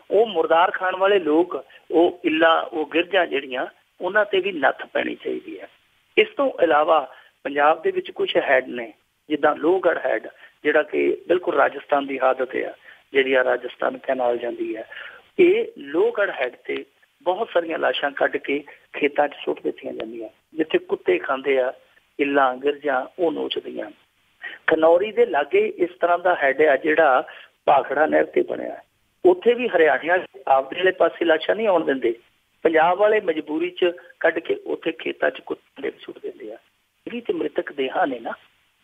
ਉਹ ਮੁਰਦਾਰ ਖਾਣ ਵਾਲੇ ਲੋਕ, ਉਹ ਇੱਲਾਂ, ਉਹ ਗਿਰਜਾਂ ਜਿਹੜੀਆਂ, ਉਹਨਾਂ ਤੇ ਵੀ ਨੱਥ ਪੈਣੀ ਚਾਹੀਦੀ ਹੈ। ਇਸ ਤੋਂ ਇਲਾਵਾ ਪੰਜਾਬ ਦੇ ਵਿੱਚ ਕੁਛ ਹੈਡ ਨੇ, ਜਿੱਦਾਂ ਲੋਹਗੜ੍ਹ ਹੈਡ, ਜਿਹੜਾ ਕਿ ਬਿਲਕੁਲ ਰਾਜਸਥਾਨ ਦੀ ਆਦਤ ਆ, ਜਿਹੜੀ ਆ ਰਾਜਸਥਾਨ ਕੈਨਾਲ ਜਾਂਦੀ ਹੈ। ਇਹ ਲੋਹਗੜ੍ਹ ਹੈਡ ਤੇ ਬਹੁਤ ਸਾਰੀਆਂ ਲਾਸ਼ਾਂ ਕੱਢ ਕੇ ਖੇਤਾਂ 'ਚ ਸੁੱਟ ਦਿੱਤੀਆਂ ਜਾਂਦੀਆਂ, ਜਿੱਥੇ ਕੁੱਤੇ ਖਾਂਦੇ ਆ, ਇੱਲਾਂ ਗਿਰਜਾਂ ਉਹ ਨੋਚਦੀਆਂ। ਖਨੌਰੀ ਦੇ ਲਾਗੇ ਇਸ ਤਰ੍ਹਾਂ ਦਾ ਹੈਡ ਆ ਜਿਹੜਾ ਭਾਖੜਾ ਨਹਿਰ ਤੇ ਬਣਿਆ। ਉੱਥੇ ਵੀ ਹਰਿਆਣੇ ਆਪਦੇ ਵਾਲੇ ਪਾਸੇ ਲਾਸ਼ਾਂ ਨਹੀਂ ਆਉਣ ਦਿੰਦੇ, ਪੰਜਾਬ ਵਾਲੇ ਮਜਬੂਰੀ 'ਚ ਕੱਢ ਕੇ ਉੱਥੇ ਖੇਤਾਂ 'ਚ ਕੁੱਤੇ ਸੁੱਟ ਦਿੰਦੇ ਆ। ਇਹ ਵੀ ਤੇ ਮ੍ਰਿਤਕ ਦੇਹਾਂ ਨੇ ਨਾ,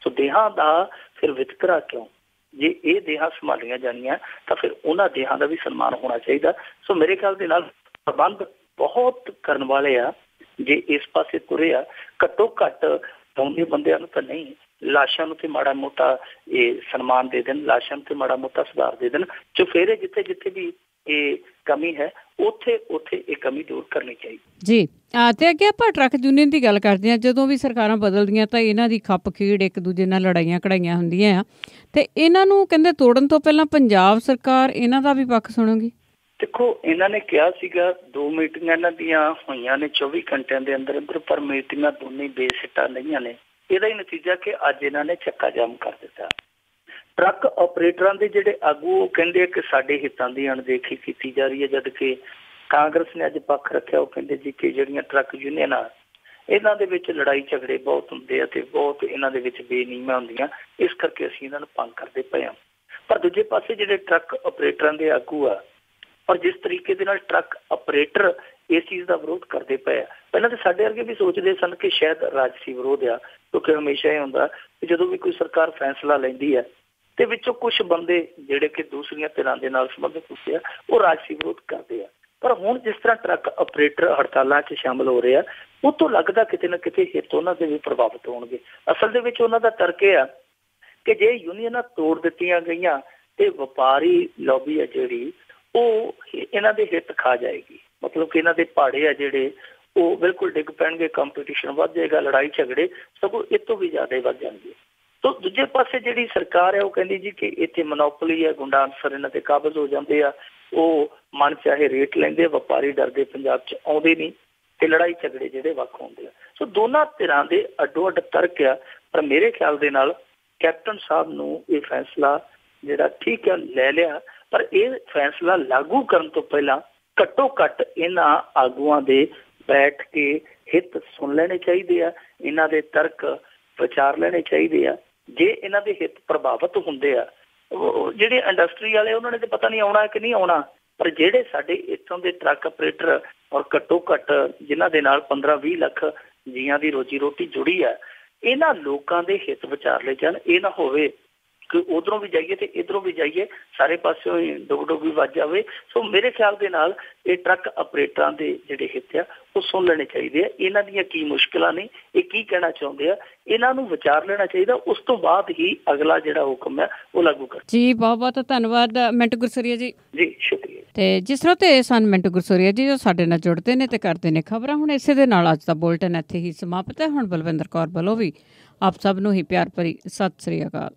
ਸੋ ਦੇਹਾਂ ਦਾ ਫਿਰ ਵਿਤਕਰਾ ਕਿਉਂ? ਜੇ ਇਹ ਦੇਹਾਂ ਸੰਭਾਲੀਆਂ ਜਾਣੀਆਂ ਤਾਂ ਫਿਰ ਉਹਨਾਂ ਦੇਹਾਂ ਦਾ ਵੀ ਸਨਮਾਨ ਹੋਣਾ ਚਾਹੀਦਾ। ਸੋ ਮੇਰੇ ਖਿਆਲ ਦੇ ਨਾਲ ਪ੍ਰਬੰਧ ਬਹੁਤ ਕਰਨ ਵਾਲੇ ਆ ਜੇ ਇਸ ਪਾਸੇ ਤੁਰੇ ਆ। ਘੱਟੋ ਘੱਟ ਆਉਂਦੇ ਬੰਦਿਆਂ ਨੂੰ ਤਾਂ ਨਹੀਂ, ਲਾਸ਼ਾਂ ਨੂੰ ਤੇ ਮਾੜਾ ਮੋਟਾ ਇਹ ਸਨਮਾਨ ਦੇ ਦੇਣ, ਲਾਸ਼ਾਂ ਨੂੰ ਤੇ ਮਾੜਾ ਮੋਟਾ ਸੁਧਾਰ ਦੇ ਦੇਣ। ਚੁਫੇਰੇ ਜਿੱਥੇ ਵੀ ਇਹ ਕਮੀ ਹੈ ਉੱਥੇ ਇਹ ਕਮੀ ਦੂਰ ਕਰਨੀ ਚਾਹੀਦੀ ਜੀ। ਤੇ ਅੱਗੇ ਆਪਾਂ ਟਰੱਕ ਯੂਨੀਅਨ ਦੀ ਗੱਲ ਕਰਦੇ ਹਾਂ। ਜਦੋਂ ਵੀ ਸਰਕਾਰਾਂ ਬਦਲਦੀਆਂ ਤਾਂ ਇਹਨਾਂ ਦੀ ਖੱਪ ਖੇਡ, ਇੱਕ ਦੂਜੇ ਨਾਲ ਲੜਾਈਆਂ ਕੜਾਈਆਂ ਹੁੰਦੀਆਂ ਆ, ਤੇ ਇਹਨਾਂ ਨੂੰ ਕਹਿੰਦੇ ਤੋੜਨ ਤੋਂ ਪਹਿਲਾਂ ਪੰਜਾਬ ਸਰਕਾਰ ਇਹਨਾਂ ਦਾ ਵੀ ਪੱਖ ਸੁਣੂਗੀ। ਦੇਖੋ, ਇਹਨਾਂ ਨੇ ਕਿਹਾ ਸੀਗਾ 2 ਮੀਟਿੰਗਾਂ ਇਹਨਾਂ ਦੀਆਂ ਹੋਈਆਂ ਨੇ 24 ਘੰਟਿਆਂ ਦੇ ਅੰਦਰ, ਪਰ ਮੀਟਿੰਗਾਂ ਦੋਨੇ ਬੇਸਿੱਟਾ ਨਹੀਂ ਨੇ। ਇਹਦਾ ਹੀ ਨਤੀਜਾ ਕਿ ਅੱਜ ਇਹਨਾਂ ਨੇ ਚੱਕਾ ਜਾਮ ਕਰ ਦਿੱਤਾ। ਟਰੱਕ ਆਪਰੇਟਰਾਂ ਦੇ ਜਿਹੜੇ ਆਗੂ, ਉਹ ਕਹਿੰਦੇ ਕਿ ਸਾਡੇ ਹਿੱਤਾਂ ਦੀ ਅਣਦੇਖੀ ਕੀਤੀ ਜਾ ਰਹੀ ਹੈ, ਜਦ ਕਿ ਕਾਂਗਰਸ ਨੇ ਅੱਜ ਪੱਖ ਰੱਖਿਆ। ਉਹ ਕਹਿੰਦੇ ਜੀ ਕਿ ਜਿਹੜੀਆਂ ਟਰੱਕ ਯੂਨੀਅਨਾਂ, ਇਹਨਾਂ ਦੇ ਵਿੱਚ ਲੜਾਈ ਝਗੜੇ ਬਹੁਤ ਹੁੰਦੇ ਆ ਤੇ ਬਹੁਤ ਇਹਨਾਂ ਦੇ ਵਿੱਚ ਬੇਨੀਮੀਆਂ ਹੁੰਦੀਆਂ, ਇਸ ਕਰਕੇ ਅਸੀਂ ਇਹਨਾਂ ਨੂੰ ਭੰਗ ਕਰਦੇ ਪਏ ਹਾਂ। ਪਰ ਦੂਜੇ ਪਾਸੇ ਜਿਹੜੇ ਟਰੱਕ ਆਪਰੇਟਰਾਂ ਦੇ ਆਗੂ ਆ, ਔਰ ਜਿਸ ਤਰੀਕੇ ਦੇ ਨਾਲ ਟਰੱਕ ਆਪਰੇਟਰ ਇਸ ਚੀਜ਼ ਦਾ ਵਿਰੋਧ ਕਰਦੇ ਪਏ ਆ, ਪਹਿਲਾਂ ਤਾਂ ਸਾਡੇ ਵਰਗੇ ਵੀ ਸੋਚਦੇ ਸਨ ਕਿ ਸ਼ਾਇਦ ਰਾਜਸੀ ਵਿਰੋਧ ਆ, ਕਿਉਂਕਿ ਹਮੇਸ਼ਾ ਇਹ ਹੁੰਦਾ ਕਿ ਜਦੋਂ ਵੀ ਕੋਈ ਸਰਕਾਰ ਫੈਸਲਾ ਲੈਂਦੀ ਹੈ ਤੇ ਵਿੱਚੋਂ ਕੁਛ ਬੰਦੇ ਜਿਹੜੇ ਕਿ ਦੂਸਰੀਆਂ ਧਿਰਾਂ ਦੇ ਨਾਲ ਸੰਬੰਧਿਤ ਹੁੰਦੇ ਆ, ਉਹ ਰਾਜਸੀ ਵਿਰੋਧ ਕਰਦੇ ਆ। ਪਰ ਹੁਣ ਜਿਸ ਤਰ੍ਹਾਂ ਟਰੱਕ ਆਪਰੇਟਰ ਹੜਤਾਲਾਂ 'ਚ ਸ਼ਾਮਲ ਹੋ ਰਹੇ ਆ, ਉਹ ਤੋਂ ਲੱਗਦਾ ਕਿਤੇ ਨਾ ਕਿਤੇ ਹਿੱਤ ਉਹਨਾਂ ਦੇ ਵੀ ਪ੍ਰਭਾਵਿਤ ਹੋਣਗੇ। ਅਸਲ ਦੇ ਵਿੱਚ ਉਹਨਾਂ ਦਾ ਤਰਕ ਇਹ ਆ ਕਿ ਜੇ ਯੂਨੀਅਨਾਂ ਤੋੜ ਦਿੱਤੀਆਂ ਗਈਆਂ ਤੇ ਵਪਾਰੀ ਲੌਬੀ ਆ ਜਿਹੜੀ, ਉਹ ਇਹਨਾਂ ਦੇ ਹਿੱਤ ਖਾ ਜਾਏਗੀ। ਮਤਲਬ ਕਿ ਇਹਨਾਂ ਦੇ ਭਾੜੇ ਆ ਜਿਹੜੇ, ਉਹ ਬਿਲਕੁਲ ਡਿੱਗ ਪੈਣਗੇ, ਕੰਪੀਟੀਸ਼ਨ ਵੱਧ ਜਾਏਗਾ, ਲੜਾਈ ਝਗੜੇ ਸਗੋਂ ਇਹ ਤੋਂ ਵੀ ਜ਼ਿਆਦਾ ਵੱਧ ਜਾਣਗੇ। ਤਾਂ ਦੂਜੇ ਪਾਸੇ ਜਿਹੜੀ ਸਰਕਾਰ ਹੈ ਉਹ ਕਹਿੰਦੀ ਜੀ ਕਿ ਇੱਥੇ ਮੋਨੋਪੋਲੀ ਹੈ, ਗੁੰਡਾ ਅਨਸਰ ਇਹਨਾਂ ਤੇ ਕਾਬਜ਼ ਹੋ ਜਾਂਦੇ ਆ, ਉਹ ਮਨ ਚਾਹੇ ਰੇਟ ਲੈਂਦੇ, ਵਪਾਰੀ ਡਰਦੇ ਪੰਜਾਬ 'ਚ ਆਉਂਦੇ ਨਹੀਂ, ਤੇ ਲੜਾਈ ਝਗੜੇ ਜਿਹੜੇ ਵੱਖ ਹੁੰਦੇ ਆ। ਸੋ ਦੋਨਾਂ ਧਿਰਾਂ ਦੇ ਅੱਡੋ ਅੱਡ ਤਰਕ ਆ। ਪਰ ਮੇਰੇ ਖਿਆਲ ਦੇ ਨਾਲ ਕੈਪਟਨ ਸਾਹਿਬ ਨੂੰ ਇਹ ਫੈਸਲਾ ਜਿਹੜਾ ਠੀਕ ਹੈ ਲੈ ਲਿਆ, ਪਰ ਇਹ ਫੈਸਲਾ ਲਾਗੂ ਕਰਨ ਤੋਂ ਪਹਿਲਾਂ ਘੱਟੋ ਘੱਟ ਇਹਨਾਂ ਆਗੂਆਂ ਦੇ ਬੈਠ ਕੇ ਹਿੱਤ ਸੁਣ ਲੈਣੇ ਚਾਹੀਦੇ ਆ, ਇਹਨਾਂ ਦੇ ਤਰਕ ਵਿਚਾਰ ਲੈਣੇ ਚਾਹੀਦੇ ਆ। ਜੇ ਇਹਨਾਂ ਦੇ ਹਿੱਤ ਪ੍ਰਭਾਵਿਤ ਹੁੰਦੇ ਆ, ਜਿਹੜੇ ਇੰਡਸਟਰੀ ਵਾਲੇ ਉਹਨਾਂ ਨੇ ਤਾਂ ਪਤਾ ਨਹੀਂ ਆਉਣਾ ਕਿ ਨਹੀਂ ਆਉਣਾ, ਪਰ ਜਿਹੜੇ ਸਾਡੇ ਇੱਥੋਂ ਦੇ ਟਰੱਕ ਆਪਰੇਟਰ ਔਰ ਘੱਟੋ ਘੱਟ ਜਿਨ੍ਹਾਂ ਦੇ ਨਾਲ 15-20 ਲੱਖ ਜੀਆਂ ਦੀ ਰੋਜੀ ਰੋਟੀ ਜੁੜੀ ਆ, ਇਹਨਾਂ ਲੋਕਾਂ ਦੇ ਹਿੱਤ ਵਿਚਾਰ ਲਏ ਜਾਣ। ਇਹ ਨਾ ਹੋਵੇ ਕਿ ਉਧਰੋਂ ਵੀ ਜਾਈਏ ਤੇ ਇਧਰੋਂ ਵੀ ਜਾਈਏ, ਸਾਰੇ ਪਾਸਿਓਂ ਹੀ ਡੁਗ ਵੀ ਵੱਜ ਜਾਵੇ। ਸੋ ਮੇਰੇ ਖਿਆਲ ਦੇ ਨਾਲ ਇਹ ਟਰੱਕ ਆਪਰੇਟਰਾਂ ਦੇ ਜਿਹੜੇ ਹਿੱਤ ਆ ਉਹ ਸੁਣ ਲੈਣੇ ਚਾਹੀਦੇ ਆ। ਇਹਨਾਂ ਦੀਆਂ ਕੀ ਮੁਸ਼ਕਿਲਾਂ ਨੇ, ਇਹ ਕੀ ਕਹਿਣਾ ਚਾਹੁੰਦੇ ਆ, ਇਹਨਾਂ ਨੂੰ ਵਿਚਾਰ ਲੈਣਾ ਚਾਹੀਦਾ। ਉਸ ਤੋਂ ਬਾਅਦ ਹੀ ਅਗਲਾ ਜਿਹੜਾ ਹੁਕਮ ਹੈ ਉਹ ਲਾਗੂ ਕਰ। ਜੀ ਬਹੁਤ ਬਹੁਤ ਧੰਨਵਾਦ ਮਿੰਟੂ ਗੁਰਸਰੀਆ ਜੀ। ਜੀ ਸ਼ੁਕਰੀਆ। ਤੇ ਜਿਸ ਤਰ੍ਹਾਂ ਤੇ ਸਨ ਮਿੰਟੂ ਗੁਰਸਰੀਆ ਜੀ, ਜੋ ਸਾਡੇ ਨਾਲ ਜੁੜਦੇ ਨੇ ਤੇ ਕਰਦੇ ਨੇ ਖਬਰਾਂ। ਹੁਣ ਇਸੇ ਦੇ ਨਾਲ ਅੱਜ ਦਾ ਬੁਲਟਨ ਇੱਥੇ ਹੀ ਸਮਾਪਤ ਹੈ। ਹੁਣ ਬਲਵਿੰਦਰ ਕੌਰ ਵੱਲੋਂ ਵੀ ਆਪ ਸਭ ਨੂੰ ਹੀ ਪਿਆਰ ਭਰੀ ਸਤਿ ਸ੍ਰੀ ਅਕਾਲ।